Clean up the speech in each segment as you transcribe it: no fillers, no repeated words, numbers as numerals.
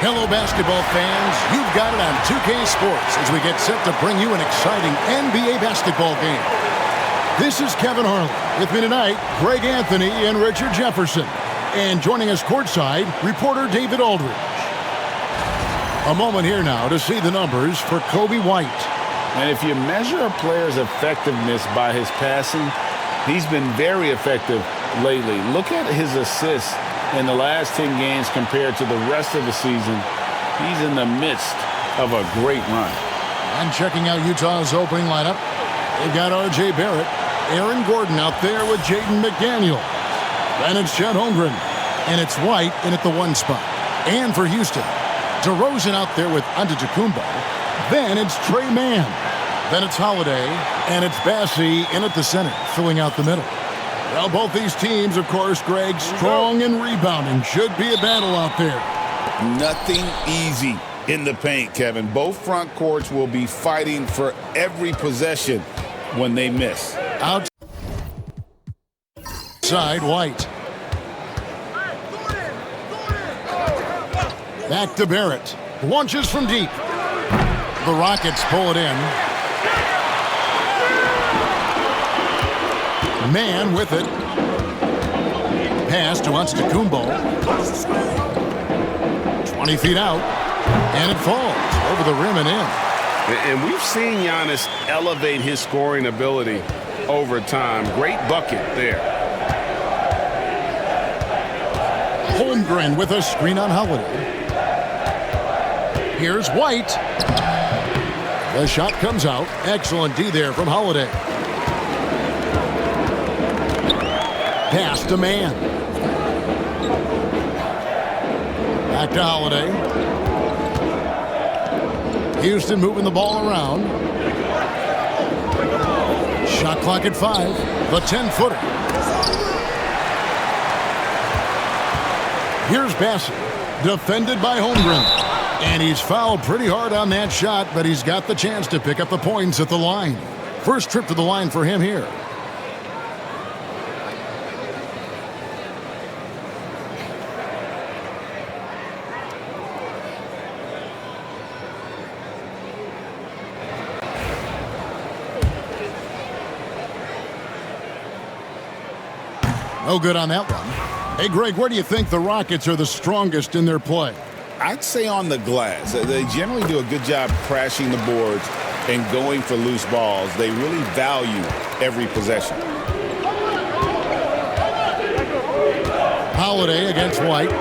Hello, basketball fans. You've got it on 2K Sports as we get set to bring you an exciting NBA basketball game. This is Kevin Harlan. With me tonight, Greg Anthony and Richard Jefferson. And joining us courtside, reporter David Aldridge. A moment here now to see the numbers for Coby White. And if you measure a player's effectiveness by his passing, he's been very effective lately. Look at his assists in the last 10 games compared to the rest of the season. He's in the midst of a great run. And checking out Utah's opening lineup, they've got R.J. Barrett, Aaron Gordon out there with Jaden McDaniel. Then it's Chet Holmgren, and it's White in at the 1 spot. And for Houston, DeRozan out there with Antetokounmpo. Then it's Trey Mann. Then it's Holiday, and it's Bassey in at the center, filling out the middle. Well, both these teams, of course, Greg, strong and rebounding. Should be a battle out there. Nothing easy in the paint, Kevin. Both front courts will be fighting for every possession when they miss. Outside, White. Back to Barrett. Launches from deep. The Rockets pull it in. Man with it. Pass to Antetokounmpo. 20 feet out. And it falls over the rim and in. And we've seen Giannis elevate his scoring ability over time. Great bucket there. Holmgren with a screen on Holiday. Here's White. The shot comes out. Excellent D there from Holiday. Pass to Mann. Back to Holiday. Houston moving the ball around. Shot clock at 5. The 10-footer. Here's Bassey. Defended by Holmgren. And he's fouled pretty hard on that shot, but he's got the chance to pick up the points at the line. First trip to the line for him here. No good on that one. Hey, Greg, where do you think the Rockets are the strongest in their play? I'd say on the glass. They generally do a good job crashing the boards and going for loose balls. They really value every possession. Holiday against White.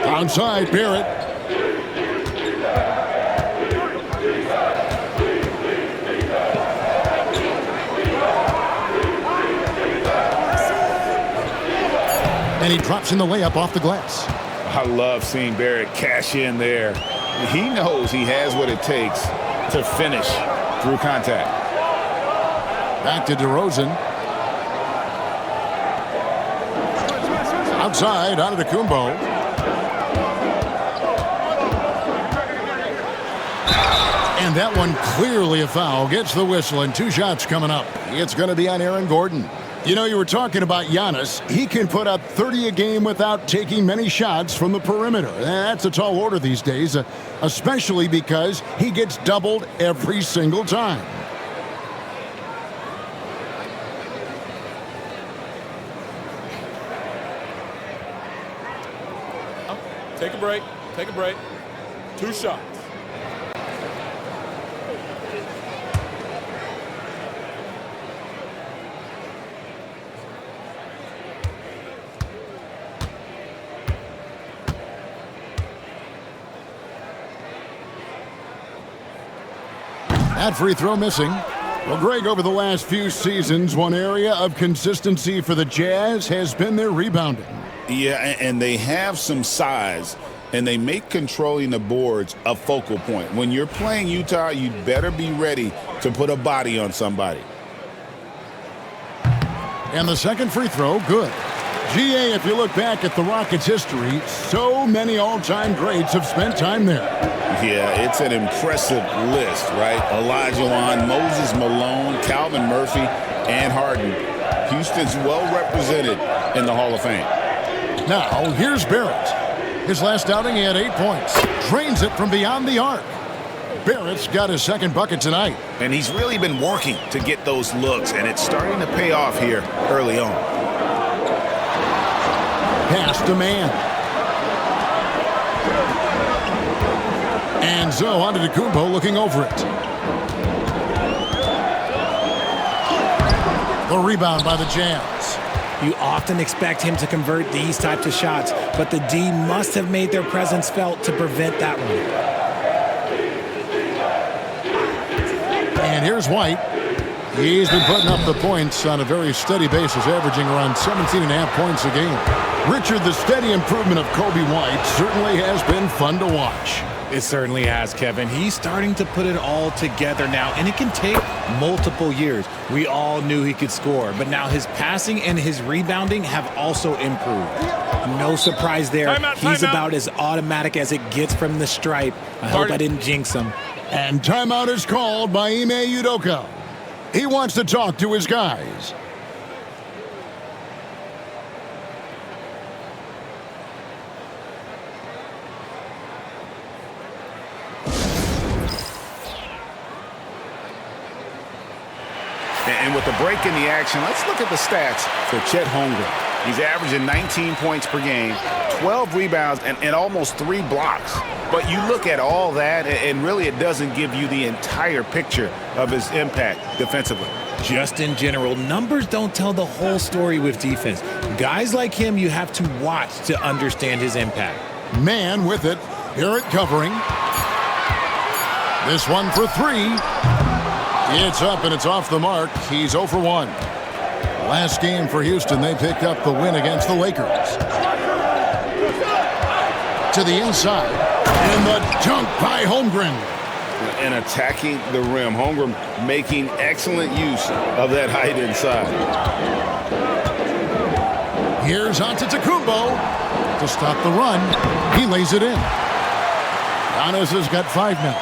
Outside, Barrett. And he drops in the layup off the glass. I love seeing Barrett cash in there. He knows he has what it takes to finish through contact. Back to DeRozan. Outside, Antetokounmpo. And that one clearly a foul. Gets the whistle, and 2 shots coming up. It's going to be on Aaron Gordon. You know, you were talking about Giannis. He can put up 30 a game without taking many shots from the perimeter. That's a tall order these days, especially because he gets doubled every single time. Take a break. Take a break. 2 shots. That free throw missing. Well, Greg, over the last few seasons, one area of consistency for the Jazz has been their rebounding. Yeah, and they have some size, and they make controlling the boards a focal point. When you're playing Utah, you'd better be ready to put a body on somebody. And the second free throw, good. GA, if you look back at the Rockets' history, so many all-time greats have spent time there. Yeah, it's an impressive list, right? Olajuwon, Moses Malone, Calvin Murphy, and Harden. Houston's well represented in the Hall of Fame. Now, here's Barrett. His last outing, he had 8 points. Drains it from beyond the arc. Barrett's got his second bucket tonight. And he's really been working to get those looks, and it's starting to pay off here early on. Pass to man. And so on to DeCumbo looking over it. The rebound by the Jazz. You often expect him to convert these types of shots, but the D must have made their presence felt to prevent that one. And here's White. He's been putting up the points on a very steady basis, averaging around 17.5 points a game. Richard, the steady improvement of Kobe White certainly has been fun to watch. It certainly has, Kevin. He's starting to put it all together now, and it can take multiple years. We all knew he could score, but now his passing and his rebounding have also improved. No surprise there. He's about as automatic as it gets from the stripe. I hope I didn't jinx him. And timeout is called by Ime Udoka. He wants to talk to his guys. And with the break in the action, let's look at the stats for Chet Holmgren. He's averaging 19 points per game, 12 rebounds, and almost 3 blocks. But you look at all that, and really it doesn't give you the entire picture of his impact defensively. Just in general, numbers don't tell the whole story with defense. Guys like him, you have to watch to understand his impact. Man with it. Barrett covering. This one for 3. It's up and it's off the mark. He's 0 for 1. Last game for Houston, they picked up the win against the Lakers. To the inside. And the dunk by Holmgren. And attacking the rim. Holmgren making excellent use of that height inside. Here's Antetokounmpo to stop the run. He lays it in. Giannis has got 5 now.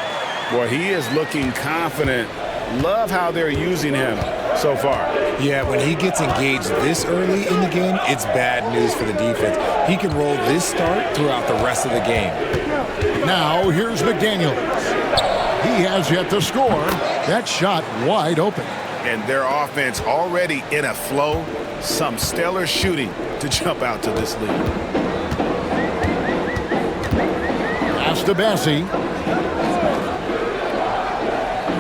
Boy, he is looking confident. Love how they're using him so far. Yeah, when he gets engaged this early in the game, it's bad news for the defense. He can roll this start throughout the rest of the game. Now, here's McDaniels. He has yet to score. That shot wide open. And their offense already in a flow. Some stellar shooting to jump out to this lead. Pass to Bassie.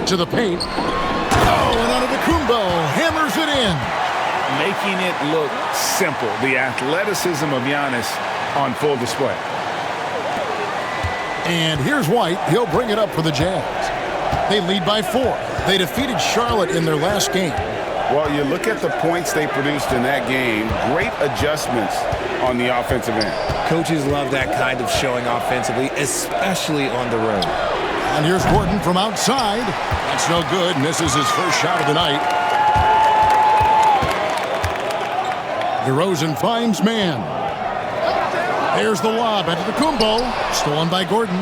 To the paint. Oh, and Antetokounmpo hammers it in. Making it look simple. The athleticism of Giannis on full display. And here's White. He'll bring it up for the Jazz. They lead by 4. They defeated Charlotte in their last game. Well, you look at the points they produced in that game. Great adjustments on the offensive end. Coaches love that kind of showing offensively, especially on the road. And here's Gordon from outside. That's no good, and this is his first shot of the night. DeRozan finds man. There's the lob into the Kumbo. Stolen by Gordon.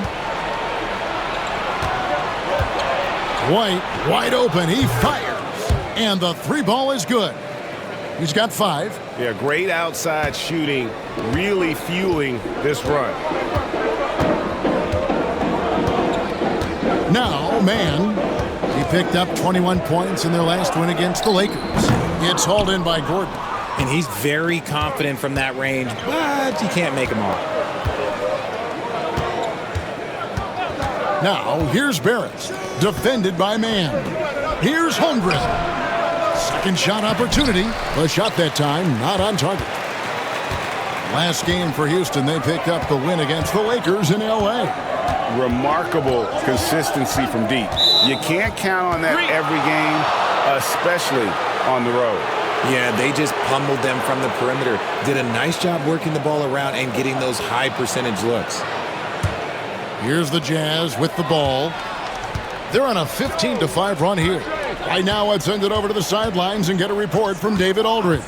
White, wide open. He fires. And the 3 ball is good. He's got 5. Yeah, great outside shooting, really fueling this run. Now, man. He picked up 21 points in their last win against the Lakers. It's hauled in by Gordon. And he's very confident from that range, but you can't make him all. Now, here's Barrett, defended by man. Here's Holmgren. Second shot opportunity. A shot that time, not on target. Last game for Houston, they picked up the win against the Lakers in L.A. Remarkable consistency from deep. You can't count on that every game, especially on the road. Yeah, they just pummeled them from the perimeter. Did a nice job working the ball around and getting those high percentage looks. Here's the Jazz with the ball. They're on a 15-5 run here. Right now, I'd send it over to the sidelines and get a report from David Aldridge.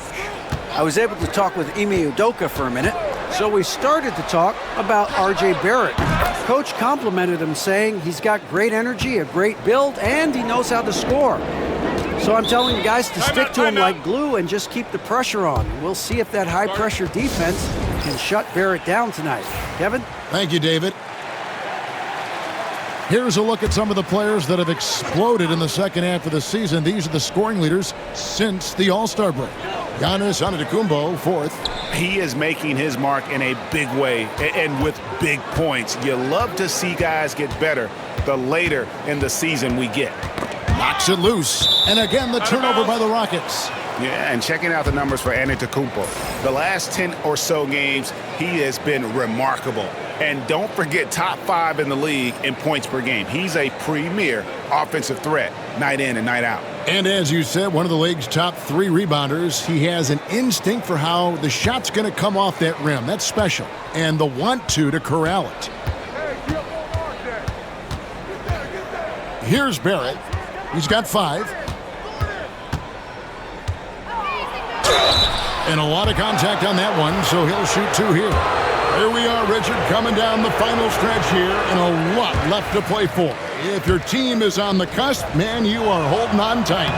I was able to talk with Ime Udoka for a minute, so we started to talk about R.J. Barrett. Coach complimented him, saying he's got great energy, a great build, and he knows how to score. So I'm telling the guys to stick to him like glue and just keep the pressure on. We'll see if that high-pressure defense can shut Barrett down tonight. Kevin? Thank you, David. Here's a look at some of the players that have exploded in the second half of the season. These are the scoring leaders since the All-Star break. Giannis Antetokounmpo, fourth. He is making his mark in a big way and with big points. You love to see guys get better the later in the season we get. Knocks it loose. And again, the turnover by the Rockets. Yeah, and checking out the numbers for Antetokounmpo. The last 10 or so games, he has been remarkable. And don't forget, top 5 in the league in points per game. He's a premier offensive threat, night in and night out. And as you said, one of the league's top 3 rebounders. He has an instinct for how the shot's going to come off that rim. That's special. And the want to corral it. Here's Barrett. He's got 5. And a lot of contact on that one, so he'll shoot 2 here. Here we are, Richard, coming down the final stretch here, and a lot left to play for. If your team is on the cusp, man, you are holding on tight.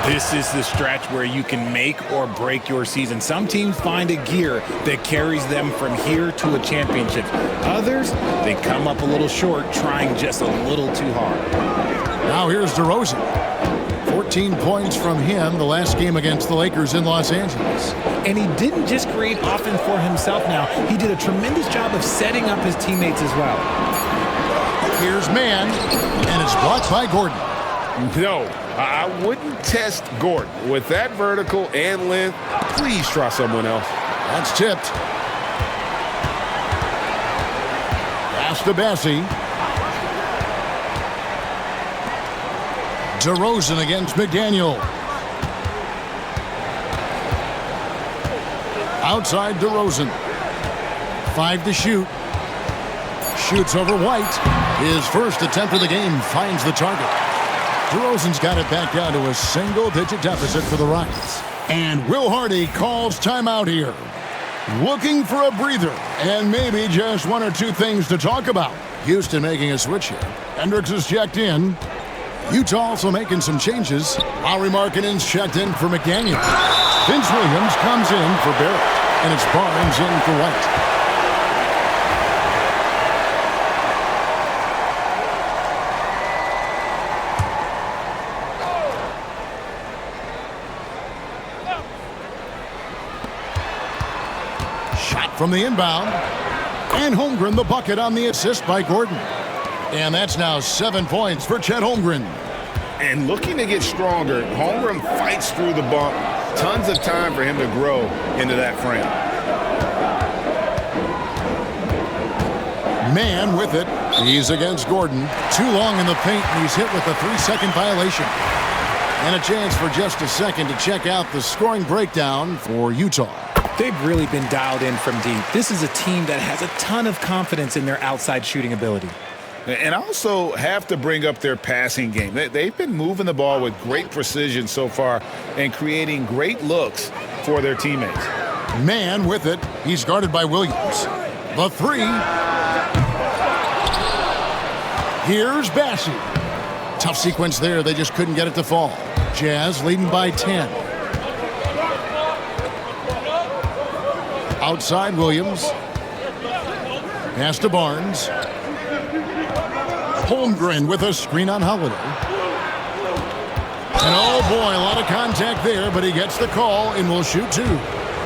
This is the stretch where you can make or break your season. Some teams find a gear that carries them from here to a championship. Others, they come up a little short, trying just a little too hard. Now here's DeRozan. 14 points from him the last game against the Lakers in Los Angeles. And he didn't just create offense for himself now. He did a tremendous job of setting up his teammates as well. Here's Mann, and it's blocked by Gordon. No, I wouldn't test Gordon. With that vertical and length, please try someone else. That's tipped. Pass to Bassie. DeRozan against McDaniel. Outside DeRozan. 5 to shoot. Shoots over White. His first attempt of the game finds the target. DeRozan's got it back down to a single-digit deficit for the Rockets. And Will Hardy calls timeout here. Looking for a breather and maybe just 1 or 2 things to talk about. Houston making a switch here. Hendricks is checked in. Utah also making some changes. Lauri Markkanen's checked in for McDaniel. Vince Williams comes in for Barrett. And it's Barnes in for White. Shot from the inbound. And Holmgren the bucket on the assist by Gordon. And that's now 7 points for Chet Holmgren. And looking to get stronger, Holmgren fights through the bump. Tons of time for him to grow into that frame. Mann with it. He's against Gordon. Too long in the paint, and he's hit with a 3-second violation. And a chance for just a second to check out the scoring breakdown for Utah. They've really been dialed in from deep. This is a team that has a ton of confidence in their outside shooting ability. And also have to bring up their passing game. They've been moving the ball with great precision so far and creating great looks for their teammates. Mann with it. He's guarded by Williams. The 3. Here's Bassie. Tough sequence there. They just couldn't get it to fall. Jazz leading by 10. Outside Williams. Pass to Barnes. Holmgren with a screen on Holiday. And oh boy, a lot of contact there, but he gets the call and will shoot 2.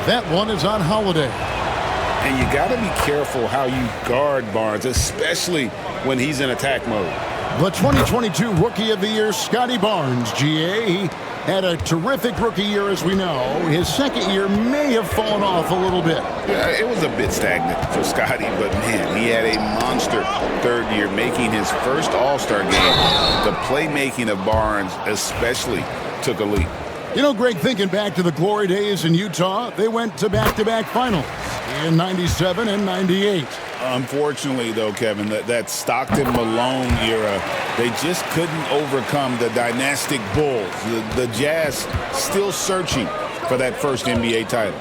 That one is on Holiday. And you got to be careful how you guard Barnes, especially when he's in attack mode. The 2022 Rookie of the Year, Scotty Barnes, GA. He had a terrific rookie year, as we know. His second year may have fallen off a little bit. Yeah, it was a bit stagnant for Scotty, but man, he had a monster third year, making his first All-Star game. The playmaking of Barnes especially took a leap. You know, Greg, thinking back to the glory days in Utah, they went to back-to-back finals in 97 and 98. Unfortunately, though, Kevin, that Stockton-Malone era, they just couldn't overcome the dynastic Bulls. The Jazz still searching for that first NBA title.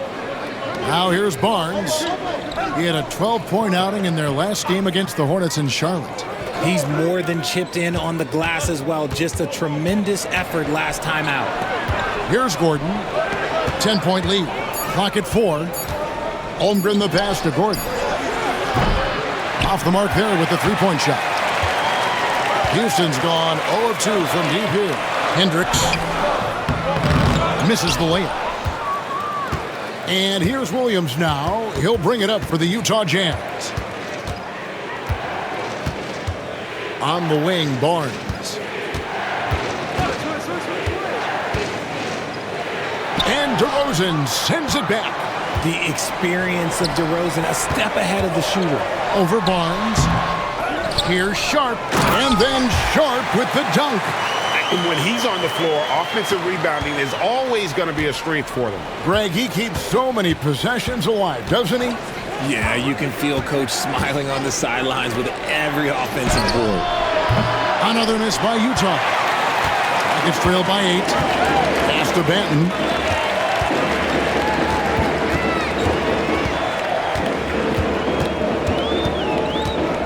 Now here's Barnes. He had a 12-point outing in their last game against the Hornets in Charlotte. He's more than chipped in on the glass as well. Just a tremendous effort last time out. Here's Gordon. 10-point lead. Clock at 4. Holmgren the pass to Gordon. Off the mark there with the three-point shot. Houston's gone 0 of 2 from deep here. Hendricks misses the layup. And here's Williams now. He'll bring it up for the Utah Jazz. On the wing, Barnes. And DeRozan sends it back. The experience of DeRozan, a step ahead of the shooter. Over Barnes. Here's Sharp. And then Sharp with the dunk. And when he's on the floor, offensive rebounding is always going to be a strength for them. Greg, he keeps so many possessions alive, doesn't he? Yeah, you can feel Coach smiling on the sidelines with every offensive board. Another miss by Utah. Rockets trail by 8. Pass to Benton.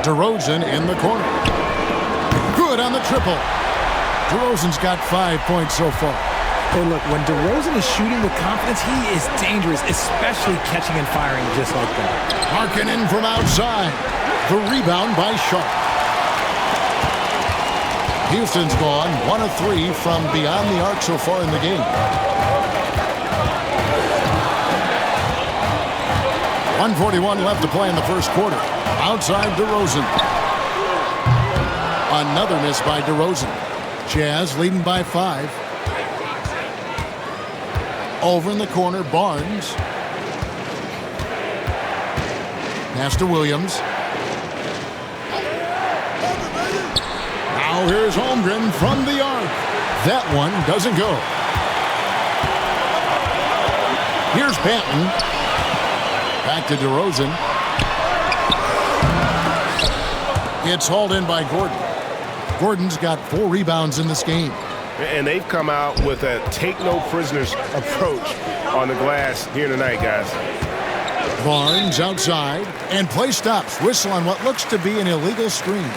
DeRozan in the corner. Good on the triple. DeRozan's got 5 points so far. Hey, look, when DeRozan is shooting with confidence, he is dangerous, especially catching and firing just like that. Markkanen from outside. The rebound by Sharp. Houston's gone 1 of 3 from beyond the arc so far in the game. 1:41 left to play in the first quarter. Outside DeRozan. Another miss by DeRozan. Jazz leading by 5. Over in the corner, Barnes. Pass to Williams. Now here's Holmgren from the arc. That one doesn't go. Here's Banton. Back to DeRozan. It's hauled in by Gordon. Gordon's got 4 rebounds in this game. And they've come out with a take-no-prisoners approach on the glass here tonight, guys. Barnes outside, and play stops. Whistle on what looks to be an illegal screen.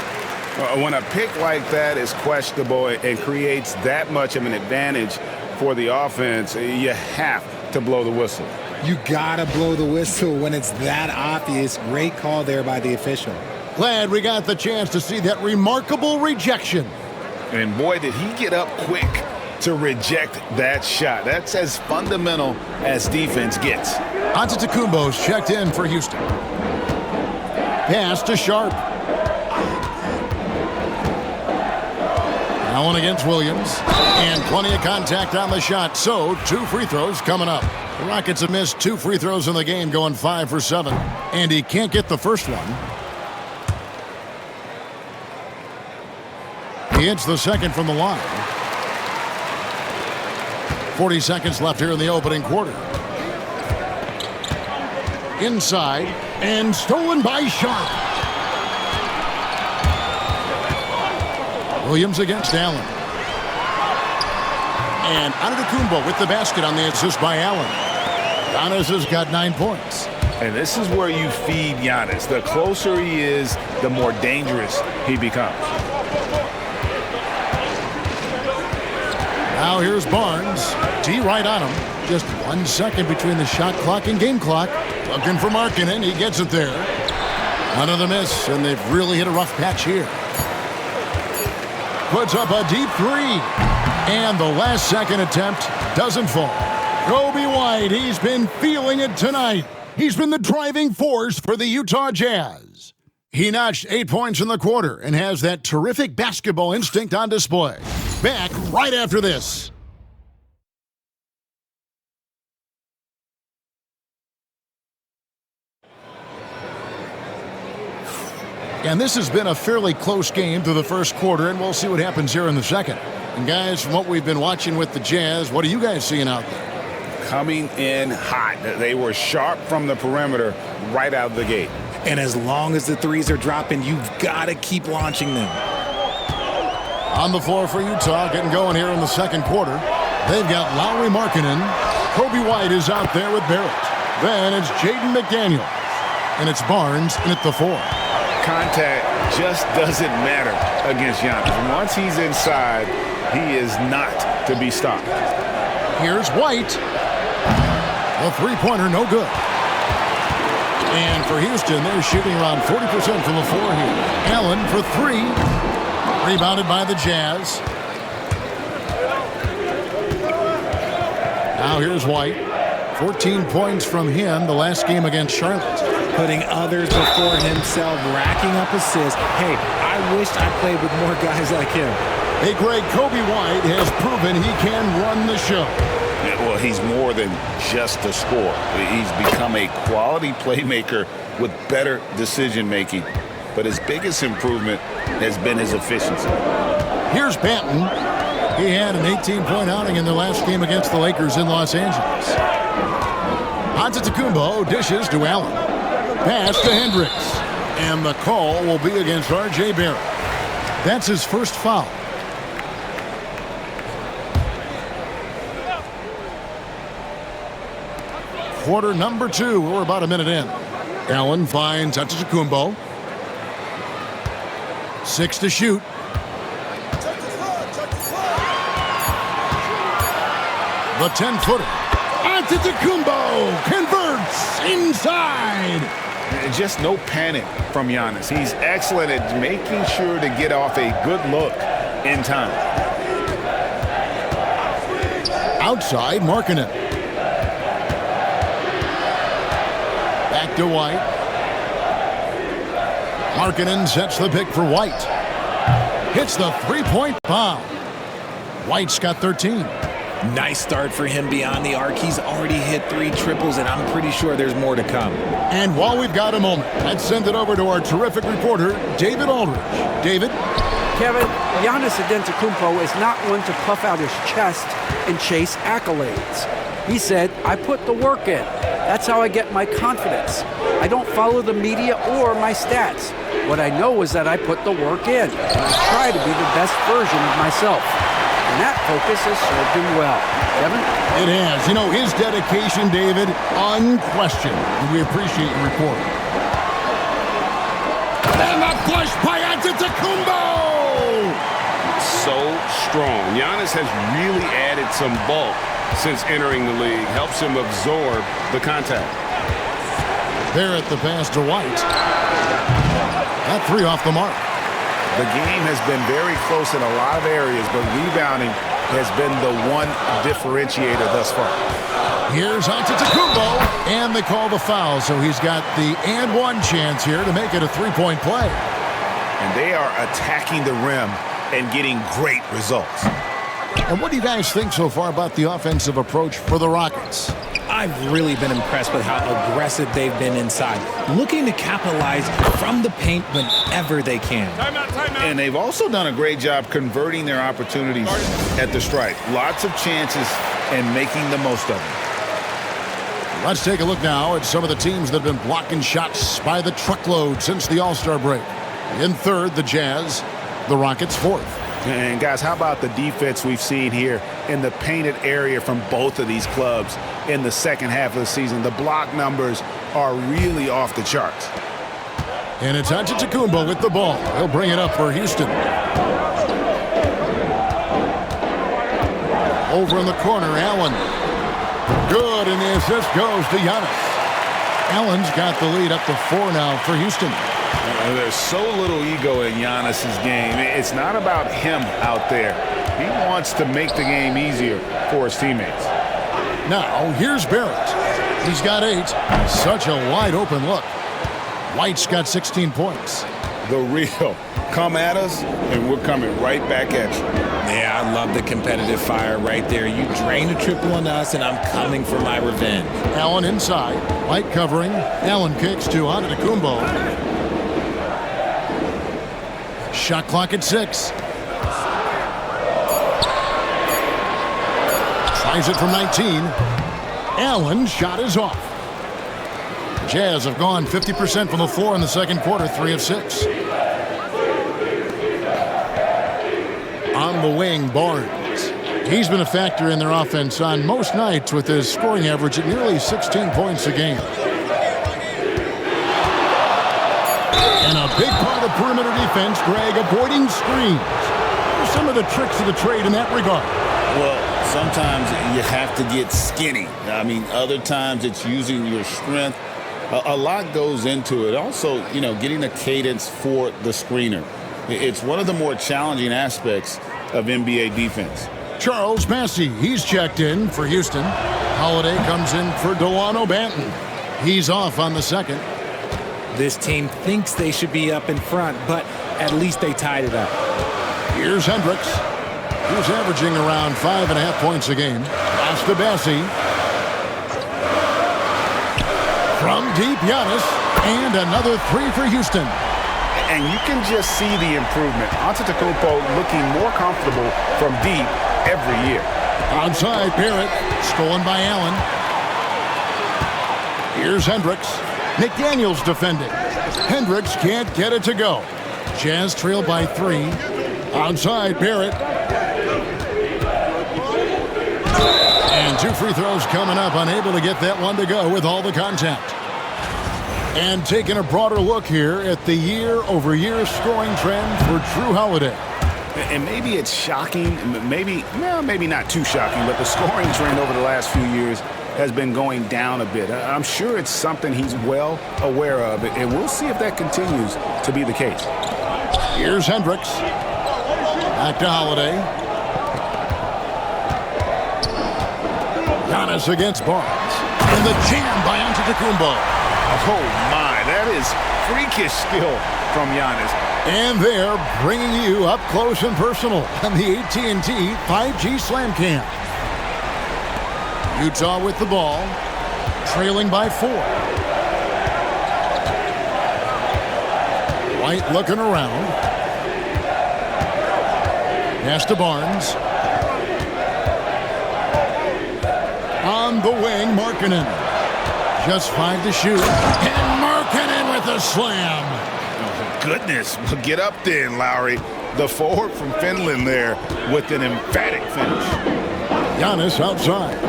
When a pick like that is questionable and creates that much of an advantage for the offense, you have to blow the whistle. You gotta blow the whistle when it's that obvious. Great call there by the official. Glad we got the chance to see that remarkable rejection. And boy, did he get up quick to reject that shot. That's as fundamental as defense gets. Antetokounmpo's checked in for Houston. Pass to Sharp. Now one against Williams. And plenty of contact on the shot. So 2 free throws coming up. The Rockets have missed 2 free throws in the game, going 5 for 7. And he can't get the first one. He hits the second from the line. 40 seconds left here in the opening quarter. Inside, and stolen by Sharp. Williams against Allen. And Antetokounmpo with the basket on the assist by Allen. Giannis has got 9 points. And this is where you feed Giannis. The closer he is, the more dangerous he becomes. Now here's Barnes. T right on him. Just 1 second between the shot clock and game clock. Looking for Markkanen. He gets it there. Another miss, and they've really hit a rough patch here. Puts up a deep 3. And the last second attempt doesn't fall. Kobe White, he's been feeling it tonight. He's been the driving force for the Utah Jazz. He notched 8 points in the quarter and has that terrific basketball instinct on display. Back right after this. And this has been a fairly close game through the first quarter, and we'll see what happens here in the second. And guys, from what we've been watching with the Jazz, what are you guys seeing out there? Coming in hot. They were sharp from the perimeter right out of the gate. And as long as the threes are dropping, you've got to keep launching them. On the floor for Utah, getting going here in the second quarter. They've got Lowry Markkanen. Kobe White is out there with Barrett. Then it's Jaden McDaniel. And it's Barnes in at the 4. Contact just doesn't matter against Giannis. Once he's inside, he is not to be stopped. Here's White. The three-pointer, no good. And for Houston, they're shooting around 40% from the floor here. Allen for three. Rebounded by the Jazz. Now here's White. 14 points from him the last game against Charlotte. Putting others before himself, racking up assists. Hey, I wished I played with more guys like him. Hey, Greg, Kobe White has proven he can run the show. Well, he's more than just a scorer. He's become a quality playmaker with better decision-making. But his biggest improvement has been his efficiency. Here's Banton. He had an 18-point outing in their last game against the Lakers in Los Angeles. Antetokounmpo dishes to Allen. Pass to Hendricks. And the call will be against R.J. Barrett. That's his first foul. Quarter number 2. We're about a minute in. Allen finds Antetokounmpo. 6 to shoot. The 10-footer. Antetokounmpo converts inside. Just no panic from Giannis. He's excellent at making sure to get off a good look in time. Outside, Markkanen. Back to White. Markkanen sets the pick for White. Hits the three-point bomb. White's got 13. Nice start for him beyond the arc. He's already hit 3 triples, and I'm pretty sure there's more to come. And while we've got a moment, let's send it over to our terrific reporter, David Aldridge. David? Kevin, Giannis Antetokounmpo is not one to puff out his chest and chase accolades. He said, I put the work in. That's how I get my confidence. I don't follow the media or my stats. What I know is that I put the work in, and I try to be the best version of myself. And that focus has served him well. Kevin? It has. You know, his dedication, David, unquestioned. And we appreciate your report. And the push by Antetokounmpo! So strong. Giannis has really added some bulk since entering the league. Helps him absorb the contact. Barrett the pass to White. That 3 off the mark. The game has been very close in a lot of areas, but rebounding has been the one differentiator thus far. Here's Antetokounmpo, and they call the foul, so he's got the and one chance here to make it a 3-point play. And they are attacking the rim and getting great results. And what do you guys think so far about the offensive approach for the Rockets? I've really been impressed with how aggressive they've been inside, looking to capitalize from the paint whenever they can. Timeout. And they've also done a great job converting their opportunities at the stripe. Lots of chances and making the most of them. Let's take a look now at some of the teams that have been blocking shots by the truckload since the All-Star break. In third, the Jazz. The Rockets fourth. And guys, how about the defense we've seen here in the painted area from both of these clubs in the second half of the season? The block numbers are really off the charts. And it's Antetokounmpo with the ball. He'll bring it up for Houston. Over in the corner, Allen. Good, and the assist goes to Giannis. Allen's got the lead up to 4 now for Houston. There's so little ego in Giannis's game. It's not about him out there. He wants to make the game easier for his teammates. Now, here's Barrett. He's got 8. Such a wide open look. White's got 16 points. The real. Come at us, and we're coming right back at you. Yeah, I love the competitive fire right there. You drain a triple on us, and I'm coming for my revenge. Allen inside. White covering. Allen kicks to Antetokounmpo. Shot clock at 6. Tries it from 19. Allen's shot is off. Jazz have gone 50% from the floor in the second quarter, 3 of 6. On the wing, Barnes. He's been a factor in their offense on most nights with his scoring average at nearly 16 points a game. And a big part of perimeter defense, Greg, avoiding screens. What are some of the tricks of the trade in that regard? Well, sometimes you have to get skinny. I mean, other times it's using your strength A lot goes into it. Also, getting a cadence for the screener. It's one of the more challenging aspects of NBA defense. Charles Massey, he's checked in for Houston. Holiday comes in for Delano Banton. He's off on the second. This team thinks they should be up in front, but at least they tied it up. Here's Hendricks. He's averaging around 5.5 points a game. Pass to Bassi. From deep, Giannis. And another three for Houston. And you can just see the improvement. Antetokounmpo looking more comfortable from deep every year. Outside, Barrett. Stolen by Allen. Here's Hendricks. McDaniels defending. Hendricks can't get it to go. Jazz trail by 3. Outside, Barrett. And 2 free throws coming up. Unable to get that one to go with all the contact. And taking a broader look here at the year-over-year scoring trend for Drew Holiday. And maybe it's shocking, maybe not too shocking, but the scoring trend over the last few years has been going down a bit. I'm sure it's something he's well aware of, and we'll see if that continues to be the case. Here's Hendricks. Back to Holiday. Giannis against Barnes. And the jam by Antetokounmpo. Oh, my. That is freakish skill from Giannis. And they're bringing you up close and personal on the AT&T 5G Slam Cam. Utah with the ball, trailing by 4. White looking around. Pass to Barnes. On the wing, Markkanen. Just 5 to shoot. And Markkanen with a slam. Oh, goodness. Get up then, Lowry. The forward from Finland there with an emphatic finish. Giannis outside.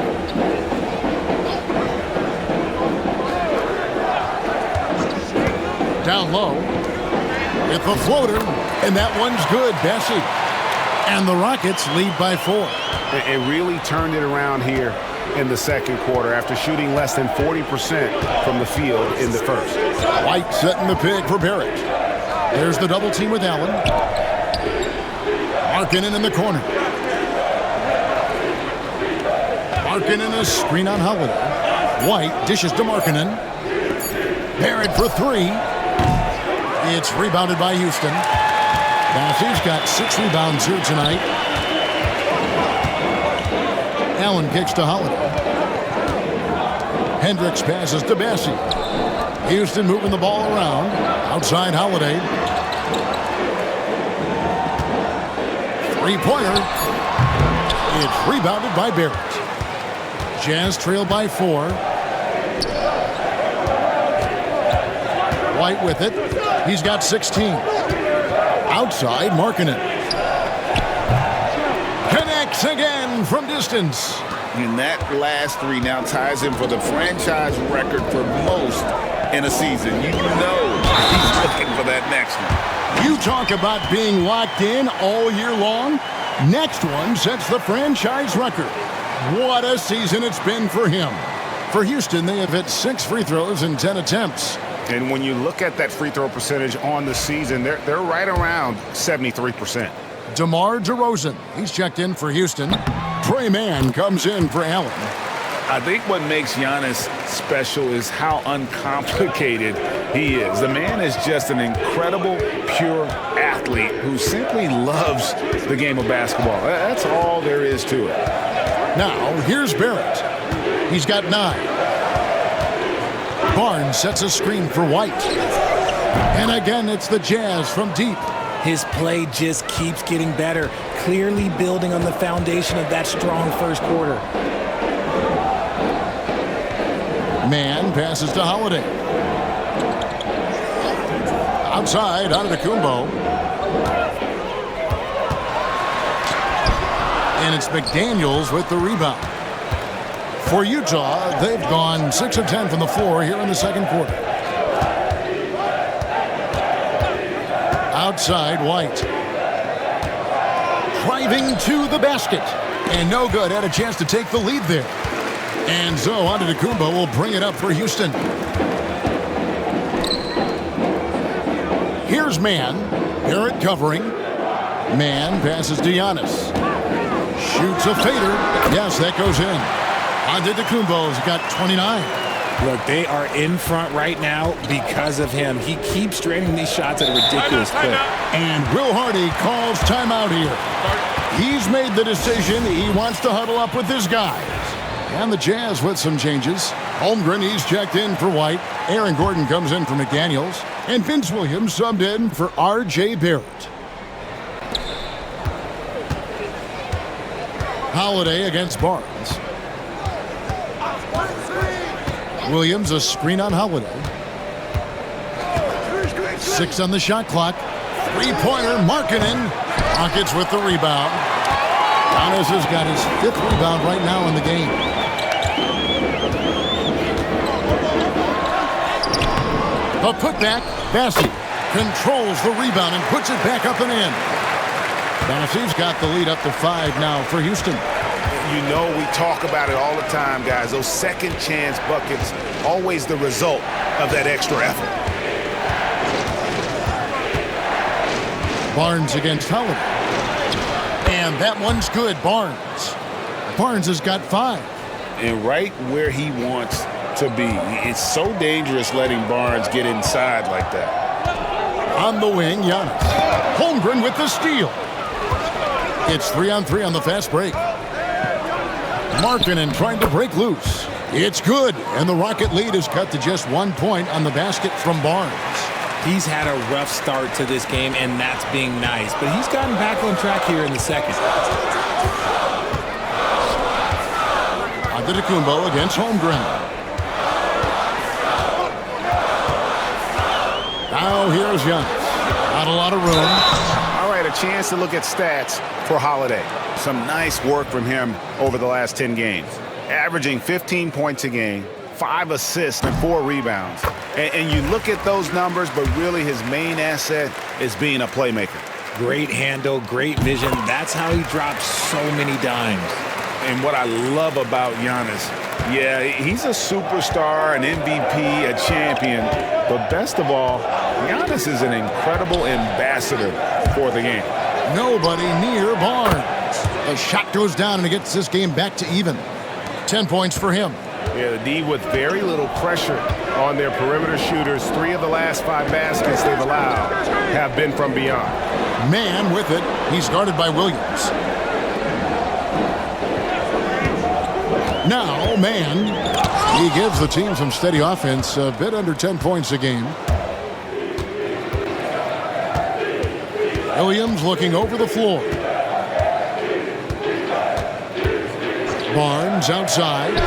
Down low. With the floater. And that one's good. Bassi. And the Rockets lead by 4. It really turned it around here in the second quarter after shooting less than 40% from the field in the first. White setting the pick for Barrett. There's the double team with Allen. Markkanen in the corner. Markkanen a screen on Holiday. White dishes to Markkanen. Barrett for 3. It's rebounded by Houston. Bassi's got 6 rebounds here tonight. Allen kicks to Holiday. Hendricks passes to Bassi. Houston moving the ball around. Outside Holiday. Three-pointer. It's rebounded by Barrett. Jazz trail by 4. White with it. He's got 16. Outside, Markkanen. Connects again from distance. And that last 3 now ties him for the franchise record for most in a season. You know he's looking for that next one. You talk about being locked in all year long. Next one sets the franchise record. What a season it's been for him. For Houston, they have hit 6 free throws in 10 attempts. And when you look at that free throw percentage on the season, they're right around 73%. DeMar DeRozan, he's checked in for Houston. Trey Mann comes in for Allen. I think what makes Giannis special is how uncomplicated he is. The man is just an incredible, pure athlete who simply loves the game of basketball. That's all there is to it. Now, here's Barrett. He's got 9. Barnes sets a screen for White. And again, it's the Jazz from deep. His play just keeps getting better, clearly building on the foundation of that strong first quarter. Mann passes to Holiday. Outside, Antetokounmpo. And it's McDaniels with the rebound. For Utah, they've gone 6 of 10 from the floor here in the second quarter. Outside, White. Driving to the basket. And no good. Had a chance to take the lead there. And so Antetokounmpo will bring it up for Houston. Here's man. Barrett covering. Man passes to Giannis. Shoots a fader. Yes, that goes in. Antetokounmpo's got 29. Look, they are in front right now because of him. He keeps draining these shots at a ridiculous clip. And Will Hardy calls timeout here. He's made the decision. He wants to huddle up with his guys. And the Jazz with some changes. Holmgren, he's checked in for White. Aaron Gordon comes in for McDaniels. And Vince Williams subbed in for R.J. Barrett. Holiday against Barnes. Williams, a screen on Holiday. 6 on the shot clock. Three-pointer, Markkanen. Rockets with the rebound. Giannis has got his 5th rebound right now in the game. A putback. Bassey controls the rebound and puts it back up and in. Bassey's got the lead up to 5 now for Houston. You know, we talk about it all the time, guys. Those second chance buckets, always the result of that extra effort. Barnes against Holiday. And that one's good. Barnes has got 5. And right where he wants to be. It's so dangerous letting Barnes get inside like that. On the wing, Giannis. Holmgren with the steal. It's 3-on-3 on the fast break. Markkanen trying to break loose. It's good, and the Rocket lead is cut to just 1 point on the basket from Barnes. He's had a rough start to this game, and that's being nice. But he's gotten back on track here in the second. Antetokounmpo against Holmgren. Now here's Giannis. Not a lot of room. All right, a chance to look at stats for Holiday. Some nice work from him over the last 10 games. Averaging 15 points a game, 5 assists, and 4 rebounds. And you look at those numbers, but really his main asset is being a playmaker. Great handle, great vision. That's how he drops so many dimes. And what I love about Giannis, yeah, he's a superstar, an MVP, a champion. But best of all, Giannis is an incredible ambassador for the game. Nobody near Barnes. The shot goes down and it gets this game back to even. 10 points for him. Yeah, the D with very little pressure on their perimeter shooters. 3 of the last 5 baskets they've allowed have been from beyond. Man with it. He's guarded by Williams. Now, Man. He gives the team some steady offense, a bit under 10 points a game. Williams looking over the floor. Barnes outside.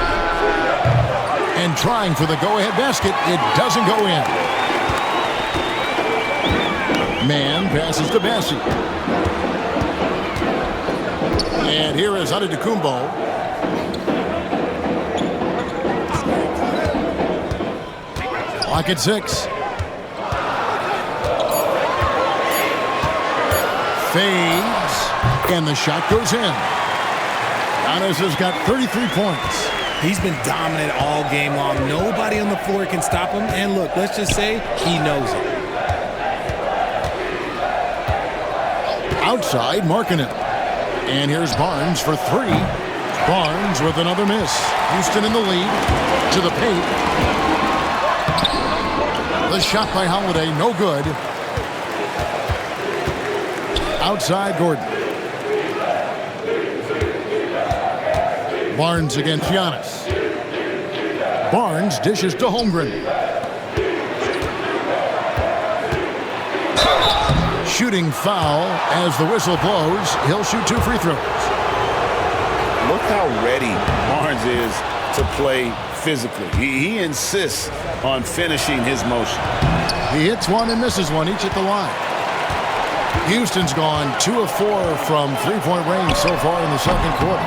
And trying for the go-ahead basket. It doesn't go in. Man passes to Bassey. And here is Antetokounmpo. Clock at 6. Fades. And the shot goes in. Giannis has got 33 points. He's been dominant all game long. Nobody on the floor can stop him. And look, let's just say he knows it. Outside, Markkanen. And here's Barnes for 3. Barnes with another miss. Houston in the lead. To the paint. The shot by Holiday, no good. Outside, Gordon. Barnes against Giannis. Barnes dishes to Holmgren. Shooting foul as the whistle blows. He'll shoot 2 free throws. Look how ready Barnes is to play physically. He insists on finishing his motion. He hits one and misses one, each at the line. Houston's gone 2 of 4 from three-point range so far in the second quarter.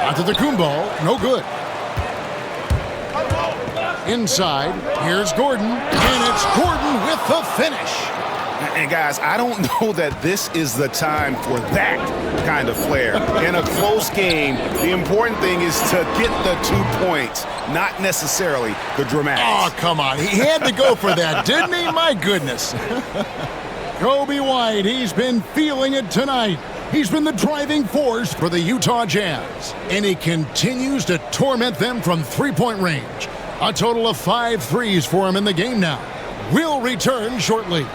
Antetokounmpo, no good. Inside, here's Gordon, and it's Gordon with the finish. And guys, I don't know that this is the time for that kind of flair. In a close game, the important thing is to get the 2 points, not necessarily the dramatics. Oh, come on. He had to go for that, didn't he? My goodness. Kobe White, he's been feeling it tonight. He's been the driving force for the Utah Jazz, and he continues to torment them from three-point range. A total of 5 threes for him in the game now. We'll return shortly.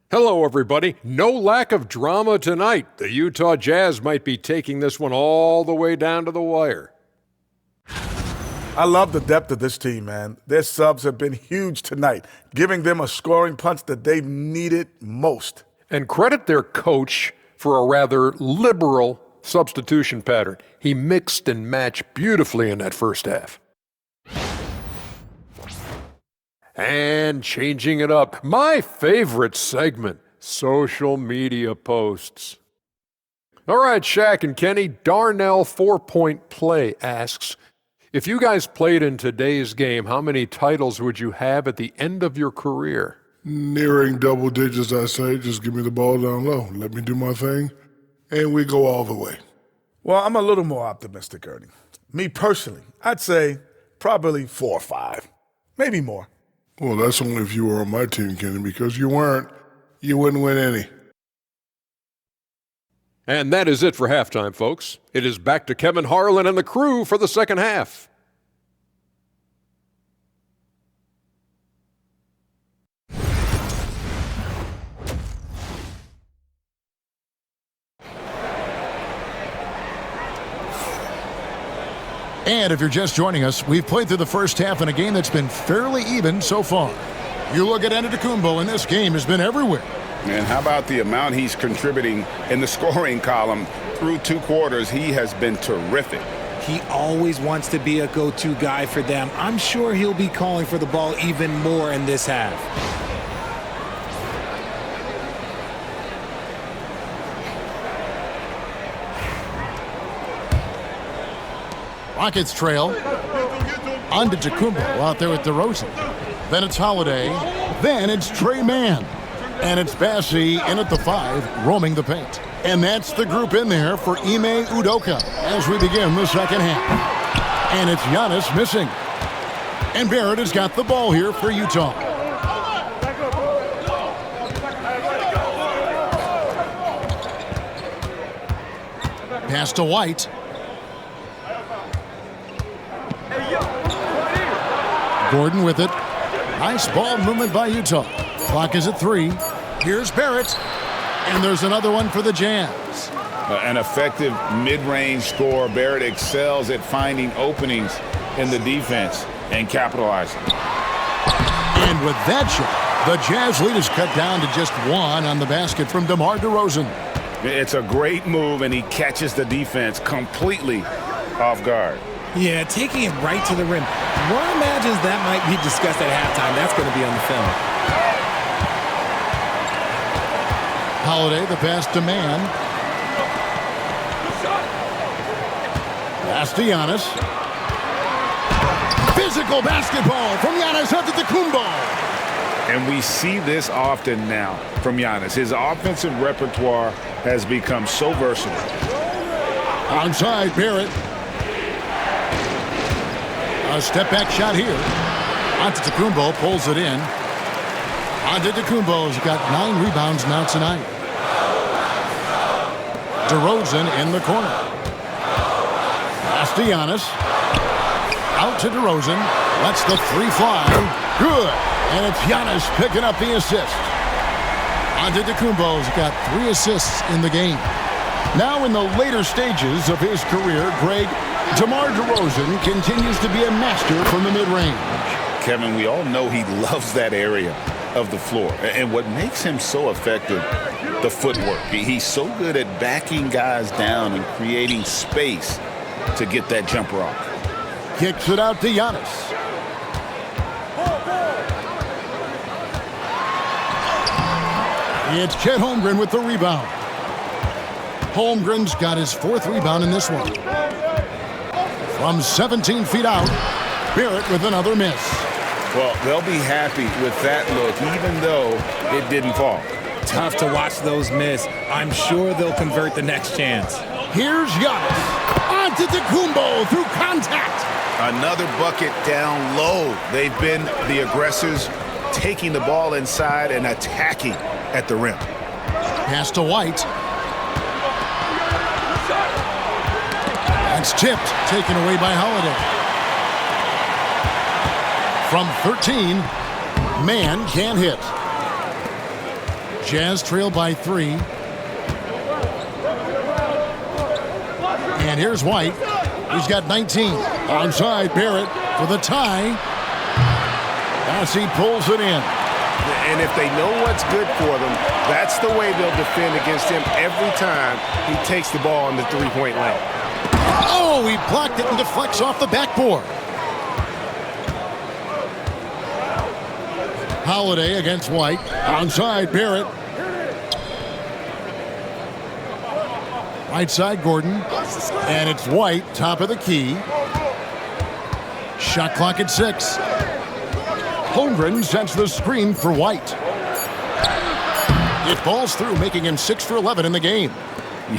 Hello, everybody. No lack of drama tonight. The Utah Jazz might be taking this one all the way down to the wire. I love the depth of this team, man. Their subs have been huge tonight, giving them a scoring punch that they've needed most. And credit their coach for a rather liberal substitution pattern. He mixed and matched beautifully in that first half. And changing it up, my favorite segment, social media posts. All right, Shaq and Kenny, Darnell 4-Point Play asks, if you guys played in today's game, how many titles would you have at the end of your career? Nearing double digits, I say. Just give me the ball down low. Let me do my thing, and we go all the way. Well, I'm a little more optimistic, Ernie. Me personally, I'd say probably 4 or 5, maybe more. Well, that's only if you were on my team, Kenny, because you weren't. You wouldn't win any. And that is it for halftime, folks. It is back to Kevin Harlan and the crew for the second half. And if you're just joining us, we've played through the first half in a game that's been fairly even so far. You look at Antetokounmpo, and this game has been everywhere. And how about the amount he's contributing in the scoring column through 2 quarters? He has been terrific. He always wants to be a go-to guy for them. I'm sure he'll be calling for the ball even more in this half. Rockets trail. On to Antetokounmpo out there with DeRozan. Then it's Holiday. Then it's Trey Mann. And it's Bassi in at the 5, roaming the paint. And that's the group in there for Ime Udoka as we begin the second half. And it's Giannis missing. And Barrett has got the ball here for Utah. Pass to White. Gordon with it. Nice ball movement by Utah. Clock is at 3. Here's Barrett. And there's another one for the Jazz. An effective mid-range scorer. Barrett excels at finding openings in the defense and capitalizing. And with that shot, the Jazz lead is cut down to just 1 on the basket from DeMar DeRozan. It's a great move, and he catches the defense completely off guard. Yeah, taking it right to the rim. One imagines that might be discussed at halftime. That's going to be on the film. Holiday, the pass to Mann. Pass to Giannis. Physical basketball from Giannis Antetokounmpo. And we see this often now from Giannis. His offensive repertoire has become so versatile. Onside, Barrett. A step-back shot here. Antetokounmpo pulls it in. Antetokounmpo's got 9 rebounds now tonight. DeRozan in the corner. Pass to Giannis. Out to DeRozan. Lets the 3 fly. Good. And it's Giannis picking up the assist. Antetokounmpo's got 3 assists in the game. Now in the later stages of his career, Greg, DeMar DeRozan continues to be a master from the mid-range. Kevin, we all know he loves that area of the floor. And what makes him so effective, the footwork. He's so good at backing guys down and creating space to get that jumper off. Kicks it out to Giannis. It's Chet Holmgren with the rebound. Holmgren's got his 4th rebound in this one. From 17 feet out, Barrett with another miss. Well, they'll be happy with that look, even though it didn't fall. Tough to watch those miss. I'm sure they'll convert the next chance. Here's Giannis. Antetokounmpo through contact. Another bucket down low. They've been the aggressors, taking the ball inside and attacking at the rim. Pass to White. That's tipped, taken away by Holiday. From 13, man can't hit. Jazz trail by 3. And here's White. He's got 19. Onside, Barrett for the tie. As he pulls it in. And if they know what's good for them, that's the way they'll defend against him every time he takes the ball in the three-point lane. Oh, he blocked it and deflects off the backboard. Holiday against White. Onside, Barrett. Right side, Gordon. And it's White, top of the key. Shot clock at 6. Holmgren sets the screen for White. It falls through, making him 6 for 11 in the game.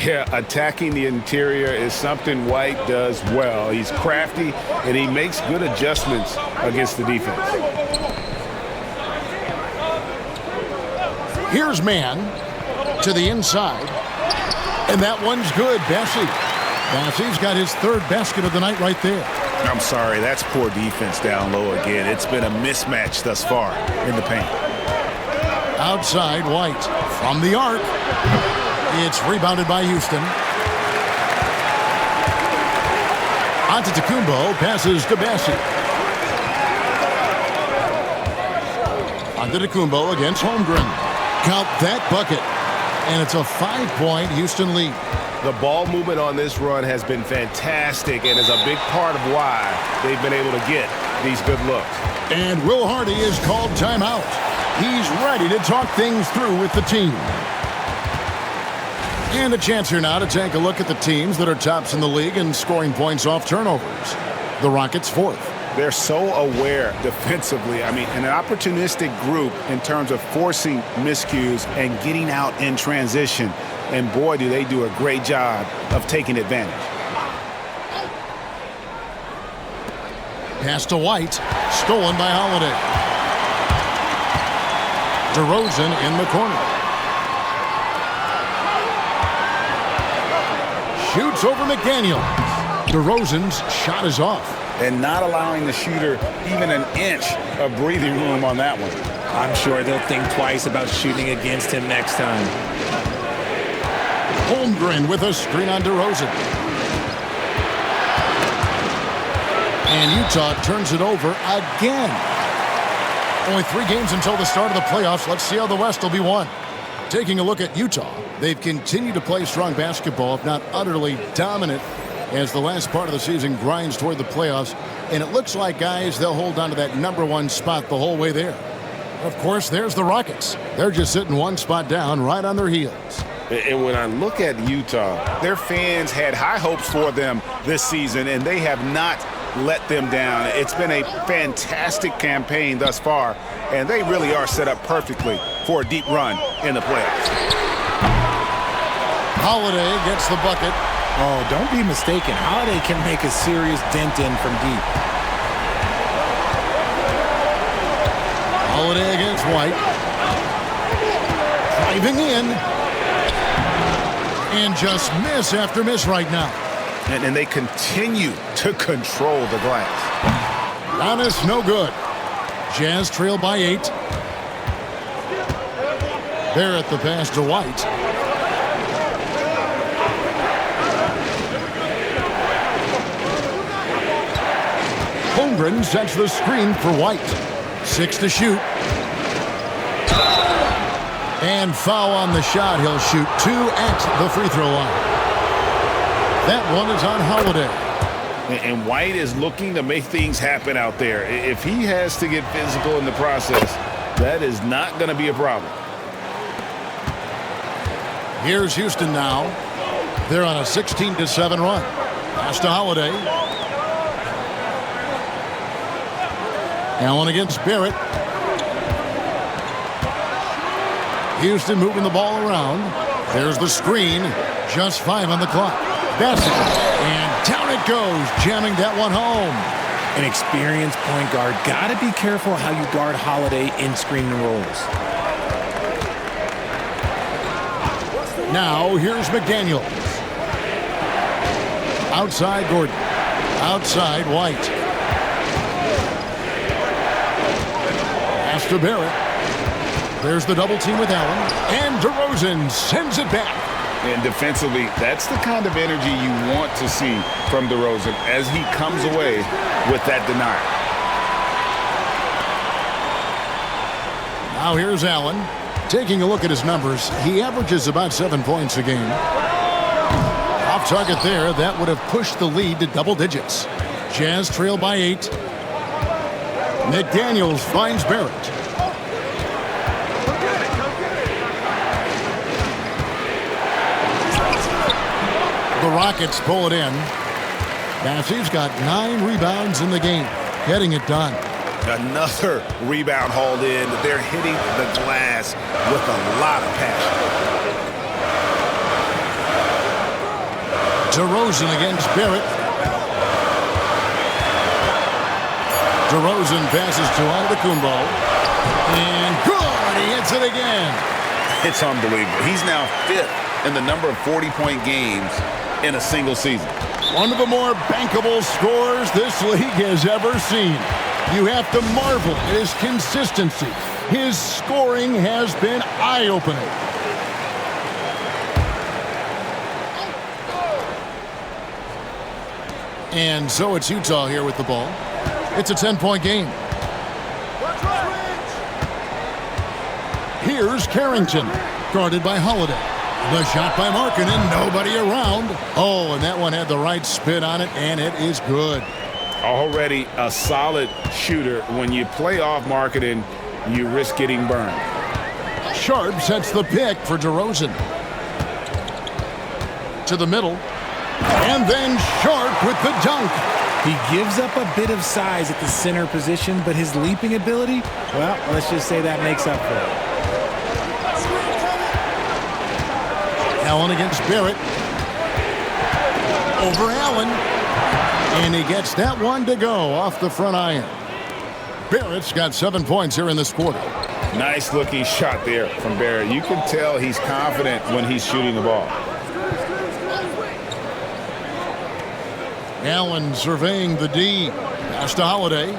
Yeah, attacking the interior is something White does well. He's crafty, and he makes good adjustments against the defense. Here's man to the inside. And that one's good. Bassey's got his 3rd basket of the night right there. I'm sorry, that's poor defense down low again. It's been a mismatch thus far in the paint. Outside, White from the arc. It's rebounded by Houston. Antetokounmpo passes to Bassey. Antetokounmpo against Holmgren. Count that bucket. And it's a 5-point Houston lead. The ball movement on this run has been fantastic and is a big part of why they've been able to get these good looks. And Will Hardy is called timeout. He's ready to talk things through with the team. And a chance here now to take a look at the teams that are tops in the league in scoring points off turnovers. The Rockets 4th. They're so aware defensively. I mean, an opportunistic group in terms of forcing miscues and getting out in transition. And boy, do they do a great job of taking advantage. Pass to White. Stolen by Holiday. DeRozan in the corner. Shoots over McDaniel. DeRozan's shot is off. And not allowing the shooter even an inch of breathing room on that one. I'm sure they'll think twice about shooting against him next time. Holmgren with a screen on DeRozan. And Utah turns it over again. Only 3 games until the start of the playoffs. Let's see how the West will be won. Taking a look at Utah, they've continued to play strong basketball, if not utterly dominant, as the last part of the season grinds toward the playoffs. And it looks like, guys, they'll hold on to that #1 spot the whole way there. Of course, there's the Rockets. They're just sitting 1 spot down, right on their heels. And when I look at Utah, Their fans had high hopes for them this season, and they have not let them down. It's been a fantastic campaign thus far, and they really are set up perfectly for a deep run in the playoffs. Holiday gets the bucket. Oh, don't be mistaken. Holiday can make a serious dent in from deep. Holiday against White. Driving in. And just miss after miss right now. And they continue to control the glass. Giannis no good. Jazz trail by 8. Barrett the pass to White. Holmgren sets the screen for White. 6 to shoot. And foul on the shot. He'll shoot 2 at the free throw line. That one is on Holiday. And White is looking to make things happen out there. If he has to get physical in the process, that is not going to be a problem. Here's Houston now. They're on a 16-7 run. Pass to Holiday. Allen against Barrett. Houston moving the ball around. There's the screen. Just 5 on the clock. Bassett. And down it goes, jamming that one home. An experienced point guard. Got to be careful how you guard Holiday in screen and rolls. Now, here's McDaniels. Outside Gordon. Outside White. Pass to Barrett. There's the double team with Allen. And DeRozan sends it back. And defensively, that's the kind of energy you want to see from DeRozan as he comes away with that denial. Now here's Allen. Taking a look at his numbers, he averages about 7 points a game. Off target there, that would have pushed the lead to double digits. Jazz trail by 8. McDaniels finds Barrett. The Rockets pull it in. Bassey's got 9 rebounds in the game, getting it done. Another rebound hauled in. They're hitting the glass with a lot of passion. DeRozan against Barrett. DeRozan passes to Antetokounmpo. And good! He hits it again. It's unbelievable. He's now 5th in the number of 40-point games in a single season. One of the more bankable scorers this league has ever seen. You have to marvel at his consistency. His scoring has been eye-opening. And so it's Utah here with the ball. It's a 10-point game. Here's Carrington, guarded by Holiday. The shot by Markkanen, nobody around. Oh, and that one had the right spin on it, and it is good. Already a solid shooter. When you play off Markkanen, you risk getting burned. Sharp sets the pick for DeRozan. To the middle. And then Sharp with the dunk. He gives up a bit of size at the center position, but his leaping ability, well, let's just say that makes up for it. Allen against Barrett. Over Allen. And he gets that one to go off the front iron. Barrett's got 7 points here in this quarter. Nice looking shot there from Barrett. You can tell he's confident when he's shooting the ball. Allen surveying the D. Pass to Holiday.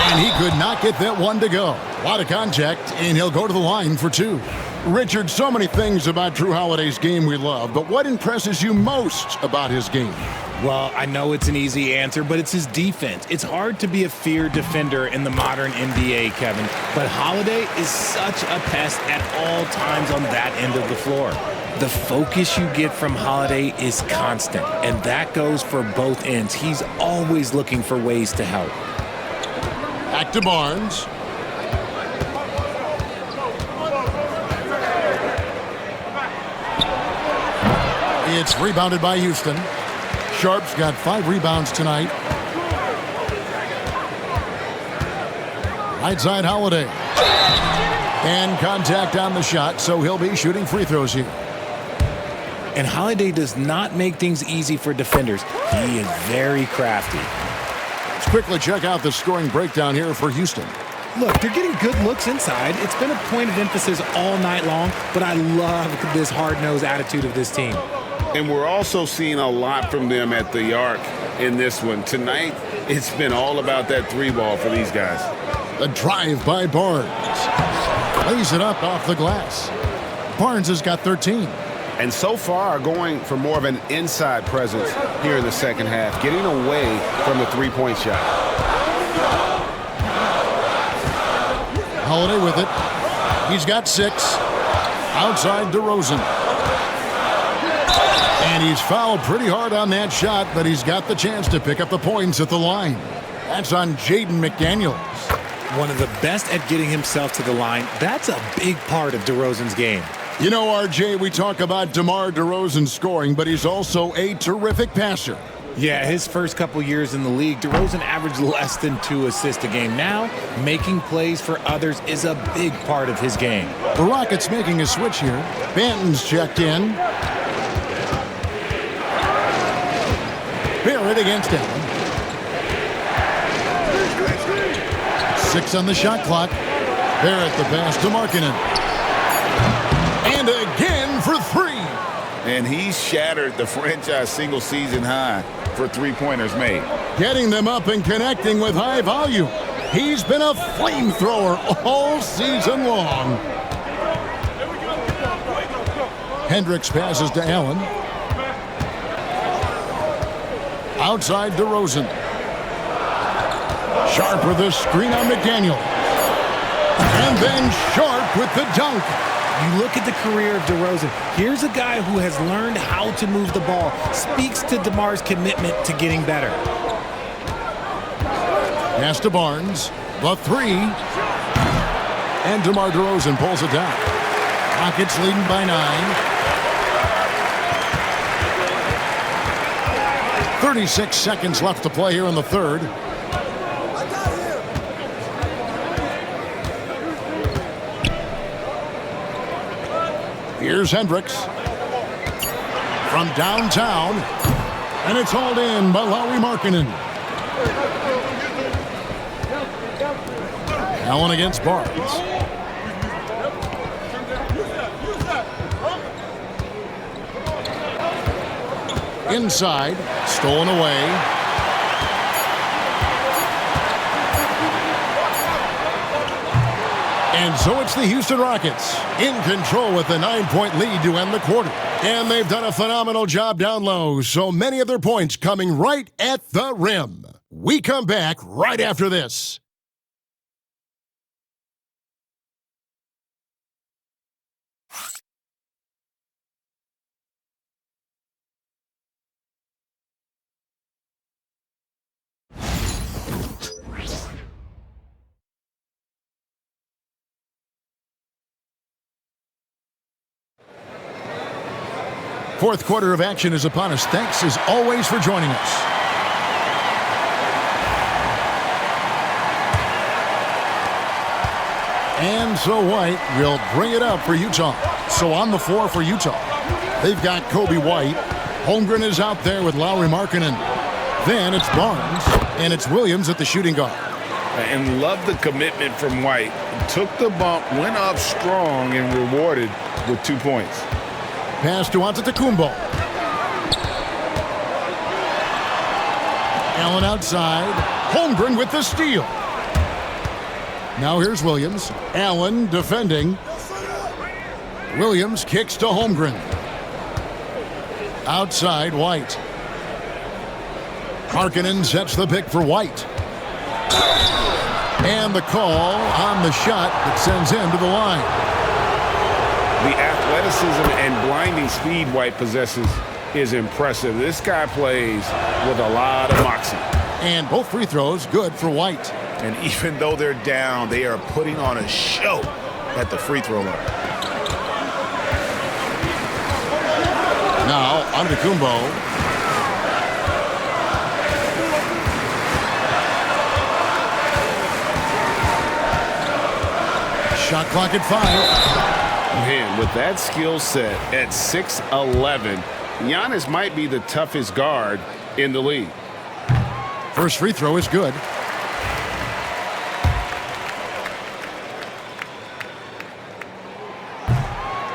And he could not get that one to go. A lot of contact, and he'll go to the line for 2. Richard, so many things about Drew Holiday's game we love, but what impresses you most about his game? Well, I know it's an easy answer, but it's his defense. It's hard to be a feared defender in the modern NBA, Kevin, but Holiday is such a pest at all times on that end of the floor. The focus you get from Holiday is constant, and that goes for both ends. He's always looking for ways to help. Back to Barnes. It's rebounded by Houston. Sharp's got 5 rebounds tonight. Right side Holiday. And contact on the shot, so he'll be shooting free throws here. And Holiday does not make things easy for defenders. He is very crafty. Let's quickly check out the scoring breakdown here for Houston. Look, they're getting good looks inside. It's been a point of emphasis all night long, but I love this hard-nosed attitude of this team. And we're also seeing a lot from them at the arc in this one. Tonight, it's been all about that 3 ball for these guys. The drive by Barnes. Lays it up off the glass. Barnes has got 13. And so far, going for more of an inside presence here in the second half, getting away from the 3-point shot. Holiday with it. He's got 6. Outside DeRozan. And he's fouled pretty hard on that shot, but he's got the chance to pick up the points at the line. That's on Jaden McDaniels. One of the best at getting himself to the line. That's a big part of DeRozan's game. You know, RJ, we talk about DeMar DeRozan scoring, but he's also a terrific passer. Yeah, his first couple years in the league, DeRozan averaged less than 2 assists a game. Now, making plays for others is a big part of his game. The Rockets making a switch here. Banton's checked in. Barrett against Allen. 6 on the shot clock. Barrett the pass to Markkanen. And again for 3. And he's shattered the franchise single-season high for three-pointers made. Getting them up and connecting with high volume. He's been a flamethrower all season long. Hendricks passes to Allen. Outside DeRozan. Sharp with a screen on McDaniel. And then Sharp with the dunk. You look at the career of DeRozan. Here's a guy who has learned how to move the ball. Speaks to DeMar's commitment to getting better. Pass to Barnes. The 3. And DeMar DeRozan pulls it down. Rockets leading by 9. 36 seconds left to play here in the third. Here's Hendricks from downtown, and it's hauled in by Lauri Markkanen. Allen against Barnes. Inside, stolen away. And so it's the Houston Rockets in control with a 9-point lead to end the quarter. And they've done a phenomenal job down low, so many of their points coming right at the rim. We come back right after this. Fourth quarter of action is upon us. Thanks as always for joining us. And so White will bring it up for Utah. So on the floor for Utah, they've got Kobe White. Holmgren is out there with Lauri Markkanen. Then it's Barnes, and it's Williams at the shooting guard. And love the commitment from White. Took the bump, went up strong, and rewarded with 2 points. Pass to Antetokounmpo. Allen outside. Holmgren with the steal. Now here's Williams. Allen defending. Williams kicks to Holmgren. Outside White. Markkanen sets the pick for White. And the call on the shot that sends him to the line. The athleticism and blinding speed White possesses is impressive. This guy plays with a lot of moxie. And both free throws good for White. And even though they're down, they are putting on a show at the free throw line. Now, Antetokounmpo. Shot clock at 5. Man, with that skill set at 6'11", Giannis might be the toughest guard in the league. First free throw is good.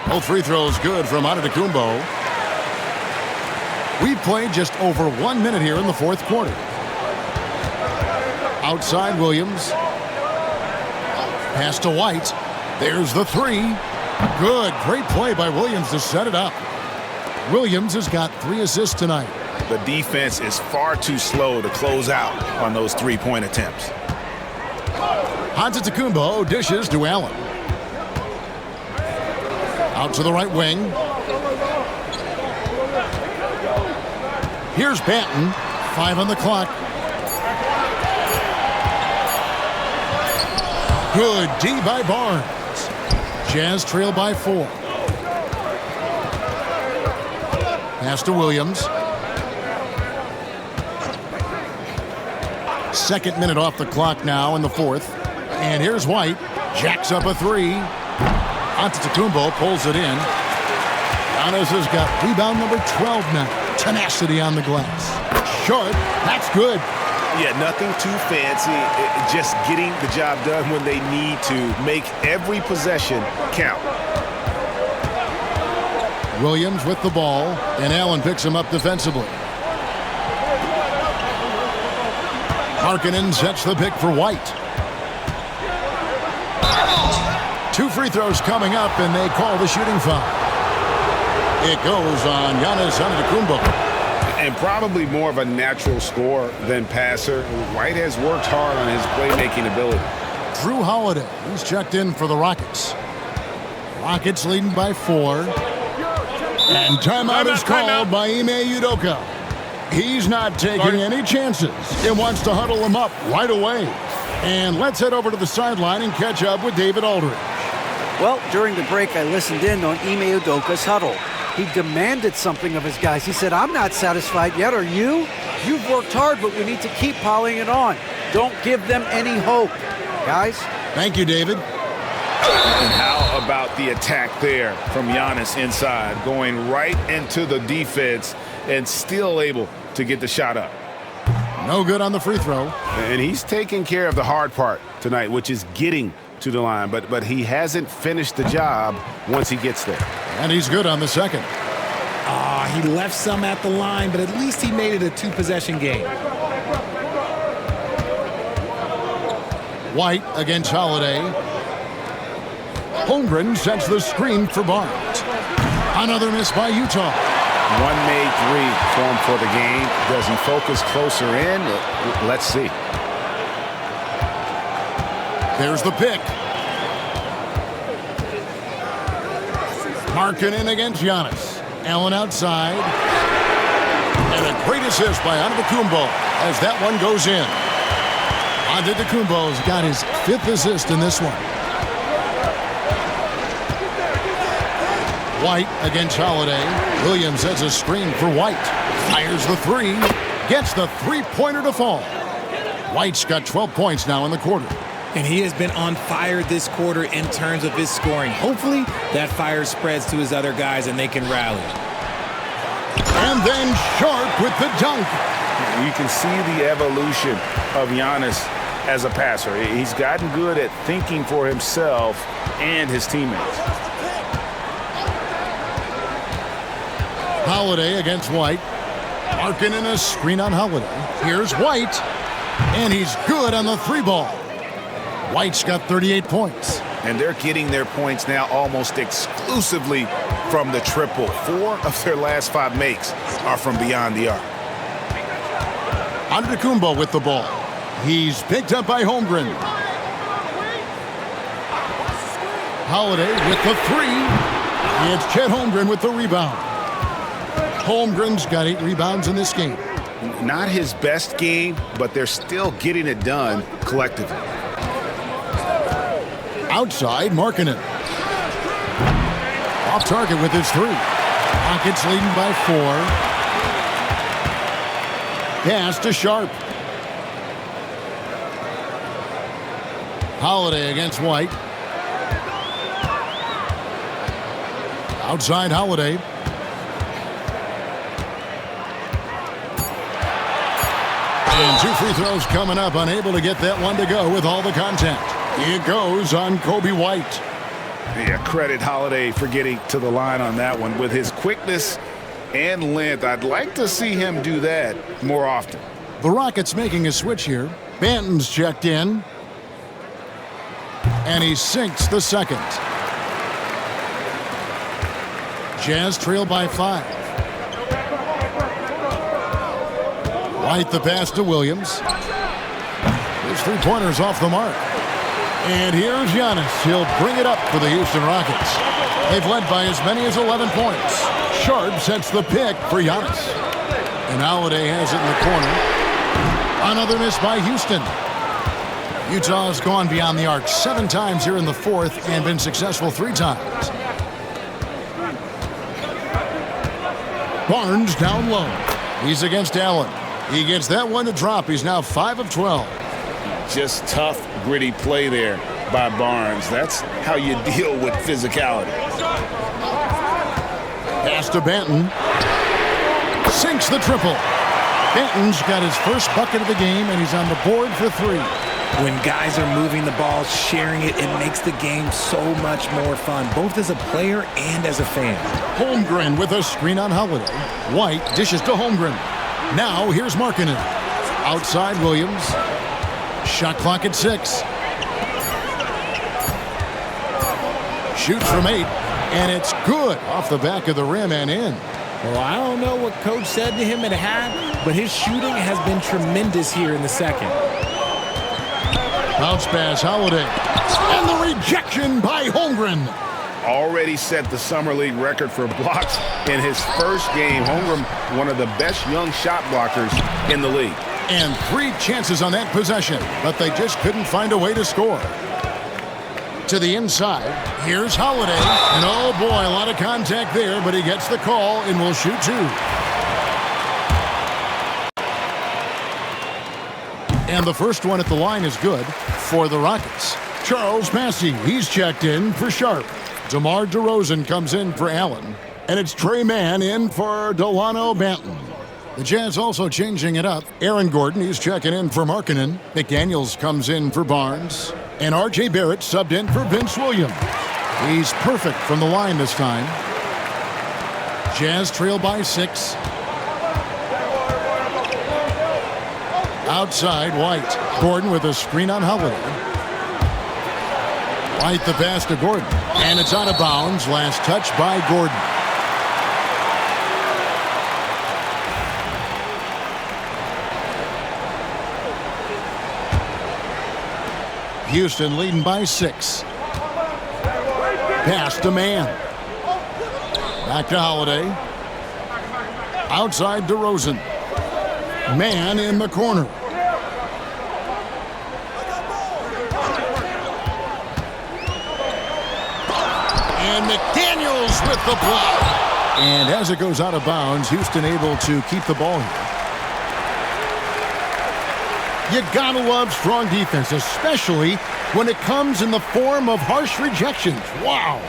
Both free throws good from Antetokounmpo. We've played just over 1 minute here in the fourth quarter. Outside Williams. Pass to White. There's the 3. Good. Great play by Williams to set it up. Williams has got 3 assists tonight. The defense is far too slow to close out on those three-point attempts. Antetokounmpo dishes to Allen. Out to the right wing. Here's Banton. 5 on the clock. Good D by Barnes. Jazz trail by 4. Pass to Williams. Second minute off the clock now in the fourth. And here's White. Jacks up a three. Antetokounmpo pulls it in. Giannis has got rebound number 12 now. Tenacity on the glass. Short. That's good. Yeah, nothing too fancy. Just getting the job done when they need to. Make every possession count. Williams with the ball, and Allen picks him up defensively. Markkanen sets the pick for White. 2 free throws coming up, and they call the shooting foul. It goes on Giannis Antetokounmpo. And probably more of a natural scorer than passer. White has worked hard on his playmaking ability. Drew Holiday, he's checked in for the Rockets. Rockets leading by 4. And timeout is called by Ime Udoka. He's not taking any chances and wants to huddle him up right away. And let's head over to the sideline and catch up with David Aldridge. Well, during the break, I listened in on Ime Udoka's huddle. He demanded something of his guys. He said, I'm not satisfied yet, are you? You've worked hard, but we need to keep piling it on. Don't give them any hope. Guys? Thank you, David. And how about the attack there from Giannis inside, going right into the defense and still able to get the shot up. No good on the free throw. And he's taking care of the hard part tonight, which is getting to the line. But he hasn't finished the job once he gets there. And he's good on the second. He left some at the line, but at least he made it a 2-possession game. White against Holiday. Holmgren sets the screen for Barnes. Another miss by Utah. One made 3 for him for the game. Does he focus closer in? Let's see. There's the pick. Markkanen against Giannis. Allen outside. And a great assist by Antetokounmpo as that one goes in. Antetokounmpo's got his 5th assist in this one. White against Holiday. Williams sets a screen for White. Fires the 3. Gets the 3-pointer to fall. White's got 12 points now in the quarter. And he has been on fire this quarter in terms of his scoring. Hopefully, that fire spreads to his other guys and they can rally. And then Sharp with the dunk. You can see the evolution of Giannis as a passer. He's gotten good at thinking for himself and his teammates. Holiday against White. Markkanen a screen on Holiday. Here's White. And he's good on the 3-ball. White's got 38 points. And they're getting their points now almost exclusively from the triple. 4 of their last 5 makes are from beyond the arc. Antetokounmpo with the ball. He's picked up by Holmgren. Holiday with the 3. It's Chet Holmgren with the rebound. Holmgren's got 8 rebounds in this game. Not his best game, but they're still getting it done collectively. Outside, Markkanen. Off target with his 3. Rockets leading by 4. Pass to Sharp. Holiday against White. Outside Holiday. And 2 free throws coming up. Unable to get that one to go with all the contact. It goes on Kobe White. Yeah, credit Holiday for getting to the line on that one. With his quickness and length, I'd like to see him do that more often. The Rockets making a switch here. Banton's checked in. And he sinks the second. Jazz trail by 5. White the pass to Williams. His 3-pointer's off the mark. And here's Giannis. He'll bring it up for the Houston Rockets. They've led by as many as 11 points. Sharp sets the pick for Giannis. And Holiday has it in the corner. Another miss by Houston. Utah has gone beyond the arc 7 times here in the 4th and been successful 3 times. Barnes down low. He's against Allen. He gets that one to drop. He's now 5 of 12. Just tough, gritty play there by Barnes. That's how you deal with physicality. Pass to Banton. Sinks the triple. Banton's got his first bucket of the game, and he's on the board for 3. When guys are moving the ball, sharing it, it makes the game so much more fun, both as a player and as a fan. Holmgren with a screen on Holiday. White dishes to Holmgren. Now here's Markkanen. Outside Williams. Shot clock at 6. Shoots from 8, and it's good off the back of the rim and in. Well, I don't know what Coach said to him at half, but his shooting has been tremendous here in the second. Bounce pass, Holiday. And the rejection by Holmgren. Already set the Summer League record for blocks in his first game. Holmgren, one of the best young shot blockers in the league. And 3 chances on that possession, but they just couldn't find a way to score. To the inside, here's Holiday. And oh boy, a lot of contact there, but he gets the call and will shoot 2. And the first one at the line is good for the Rockets. Charles Massey, he's checked in for Sharp. DeMar DeRozan comes in for Allen. And it's Trey Mann in for Delano Banton. The Jazz also changing it up. Aaron Gordon, he's checking in for Markkanen. McDaniels comes in for Barnes. And R.J. Barrett subbed in for Vince Williams. He's perfect from the line this time. Jazz trail by 6. Outside, White. Gordon with a screen on Holiday. White the pass to Gordon. And it's out of bounds. Last touch by Gordon. Houston leading by 6. Pass to Mann. Back to Holiday. Outside DeRozan. Mann in the corner. And McDaniels with the block. And as it goes out of bounds, Houston able to keep the ball here. You gotta love strong defense, especially when it comes in the form of harsh rejections. Wow.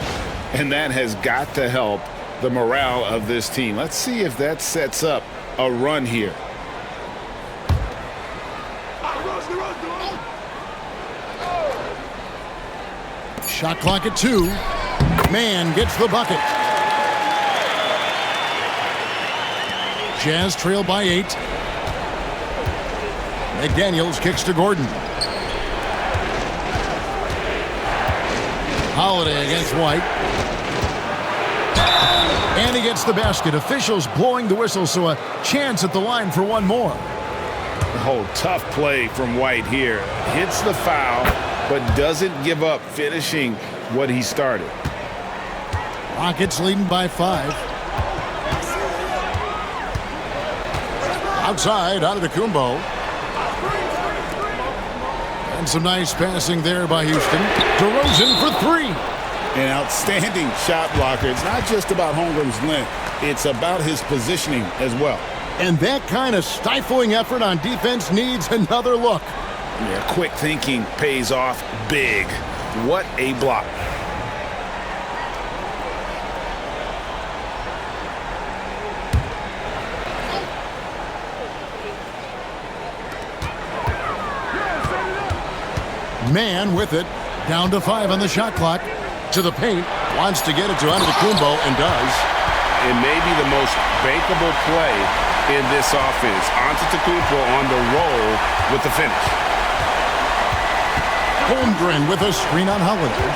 And that has got to help the morale of this team. Let's see if that sets up a run here. Shot clock at 2. Mann gets the bucket. Jazz trail by 8. McDaniels kicks to Gordon. Holiday against White. And he gets the basket. Officials blowing the whistle, so a chance at the line for one more. Oh, tough play from White here. Hits the foul, but doesn't give up finishing what he started. Rockets leading by 5. Outside, Antetokounmpo. And some nice passing there by Houston. DeRozan for 3. An outstanding shot blocker. It's not just about Holmgren's length. It's about his positioning as well. And that kind of stifling effort on defense needs another look. Yeah, quick thinking pays off big. What a block. Mann with it. Down to 5 on the shot clock. To the paint. Wants to get it to Antetokounmpo and does. It may be the most bankable play in this offense. Antetokounmpo on the roll with the finish. Holmgren with a screen on Holiday.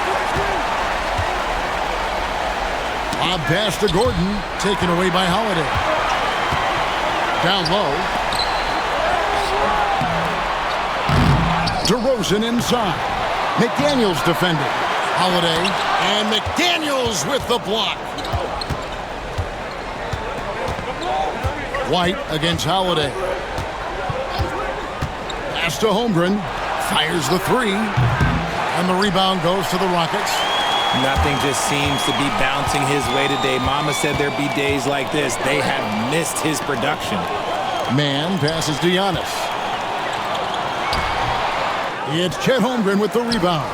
Lob pass to Gordon. Taken away by Holiday. Down low. DeRozan inside. McDaniels defending. Holiday. And McDaniels with the block. White against Holiday. Pass to Holmgren. Fires the 3. And the rebound goes to the Rockets. Nothing just seems to be bouncing his way today. Mama said there'd be days like this. They have missed his production. Mann passes to Giannis. It's Chet Holmgren with the rebound.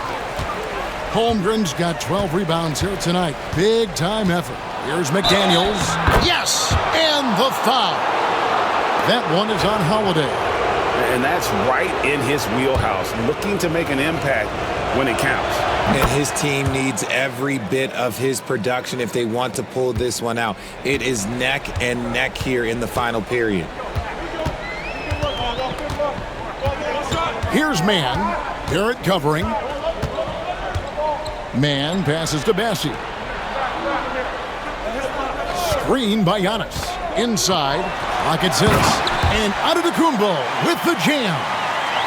Holmgren's got 12 rebounds here tonight. Big-time effort. Here's McDaniels. Yes! And the foul. That one is on Holiday. And that's right in his wheelhouse, looking to make an impact when it counts. And his team needs every bit of his production if they want to pull this one out. It is neck and neck here in the final period. Here's Mann. Barrett covering. Mann passes to Bassi. Screen by Giannis. Inside. Rockets hits. And Antetokounmpo with the jam.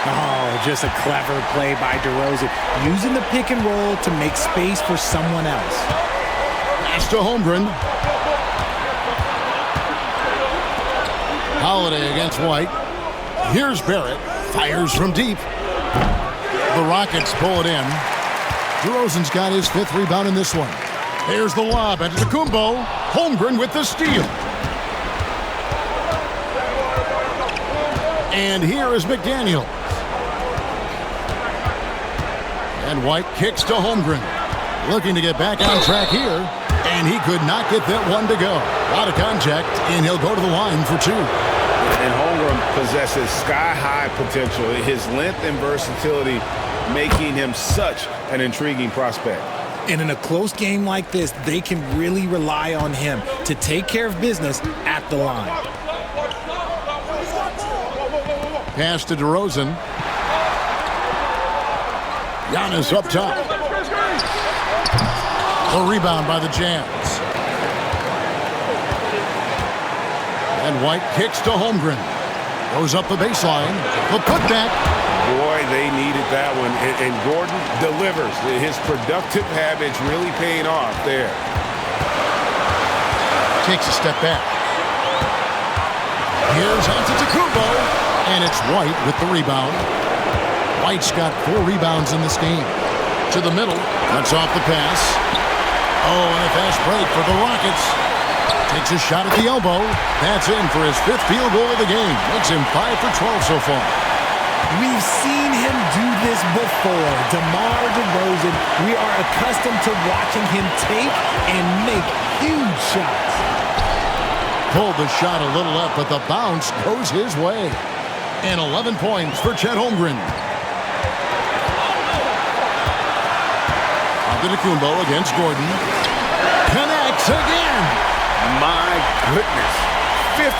Oh, just a clever play by DeRozan, using the pick and roll to make space for someone else. Pass to Holmgren. Holiday against White. Here's Barrett. Fires from deep. The Rockets pull it in. DeRozan's got his 5th rebound in this one. Here's the lob. Antetokounmpo. Holmgren with the steal. And here is McDaniel. And White kicks to Holmgren. Looking to get back on track here. And he could not get that one to go. A lot of contact, and he'll go to the line for 2. And Holmgren possesses sky-high potential. His length and versatility making him such an intriguing prospect. And in a close game like this, they can really rely on him to take care of business at the line. Pass to DeRozan. Giannis up top. A rebound by the Jazz. And White kicks to Holmgren. Goes up the baseline. The putback. Boy, they needed that one. And Gordon delivers. His productive habits really paid off there. Takes a step back. Here's Antetokounmpo. And it's White with the rebound. White's got 4 rebounds in this game. To the middle. Cuts off the pass. Oh, and a fast break for the Rockets. Takes a shot at the elbow. That's in for his 5th field goal of the game. Makes him 5 for 12 so far. We've seen him do this before. DeMar DeRozan, we are accustomed to watching him take and make huge shots. Pulled the shot a little up, but the bounce goes his way. And 11 points for Chet Holmgren. Antetokounmpo against Gordon. Connects again. My goodness. 50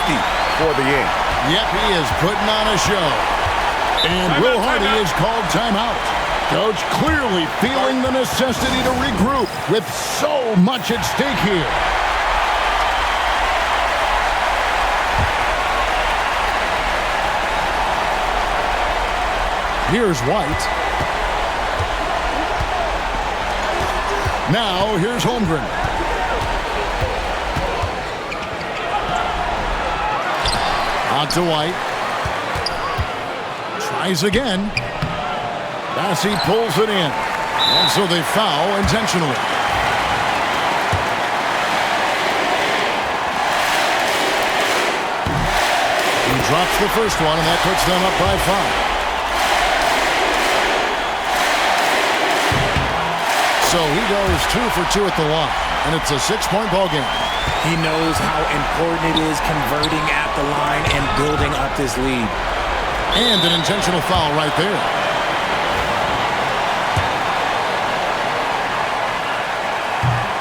for the game. Yep, he is putting on a show. And Will Hardy is called timeout. Coach clearly feeling the necessity to regroup with so much at stake here. Here's White. Now, here's Holmgren. On to White. Tries again. Bassi pulls it in. And so they foul intentionally. He drops the first one, and that puts them up by 5. So he goes 2 for 2 at the line, and it's a 6-point ball game. He knows how important it is converting at the line and building up this lead. And an intentional foul right there.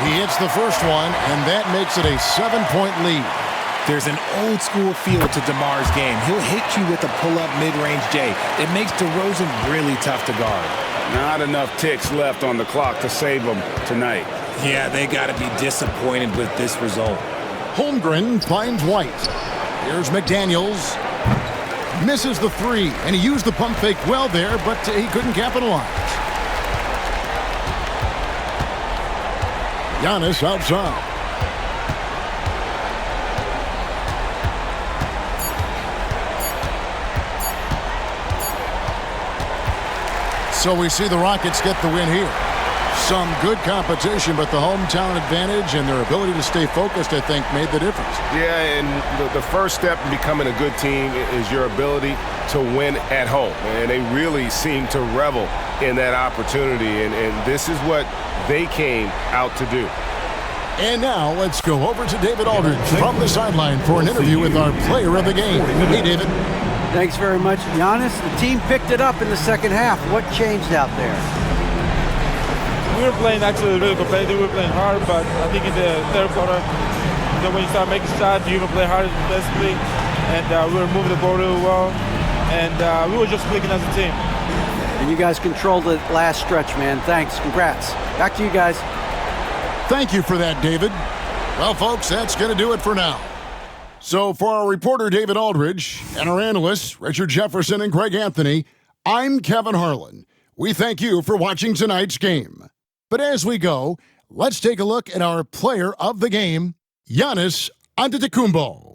He hits the first one, and that makes it a 7-point lead. There's an old school feel to DeMar's game. He'll hit you with a pull-up mid-range J. It makes DeRozan really tough to guard. Not enough ticks left on the clock to save them tonight. Yeah, they got to be disappointed with this result. Holmgren finds White. Here's McDaniels. Misses the 3, and he used the pump fake well there, but he couldn't capitalize. Giannis outside. So we see the Rockets get the win here. Some good competition, but the hometown advantage and their ability to stay focused, I think, made the difference. Yeah, and the first step in becoming a good team is your ability to win at home. And they really seem to revel in that opportunity, and this is what they came out to do. And now let's go over to David Aldridge from the sideline for an interview with our player of the game. Hey, David. Thanks very much, Giannis. The team picked it up in the second half. What changed out there? We were playing actually really competitive. We were playing hard, but I think in the third quarter, when you start making shots, you even play harder defensively. And we were moving the ball really well. And we were just clicking as a team. And you guys controlled the last stretch, man. Thanks. Congrats. Back to you guys. Thank you for that, David. Well, folks, that's going to do it for now. So for our reporter, David Aldridge, and our analysts, Richard Jefferson and Greg Anthony, I'm Kevin Harlan. We thank you for watching tonight's game. But as we go, let's take a look at our player of the game, Giannis Antetokounmpo.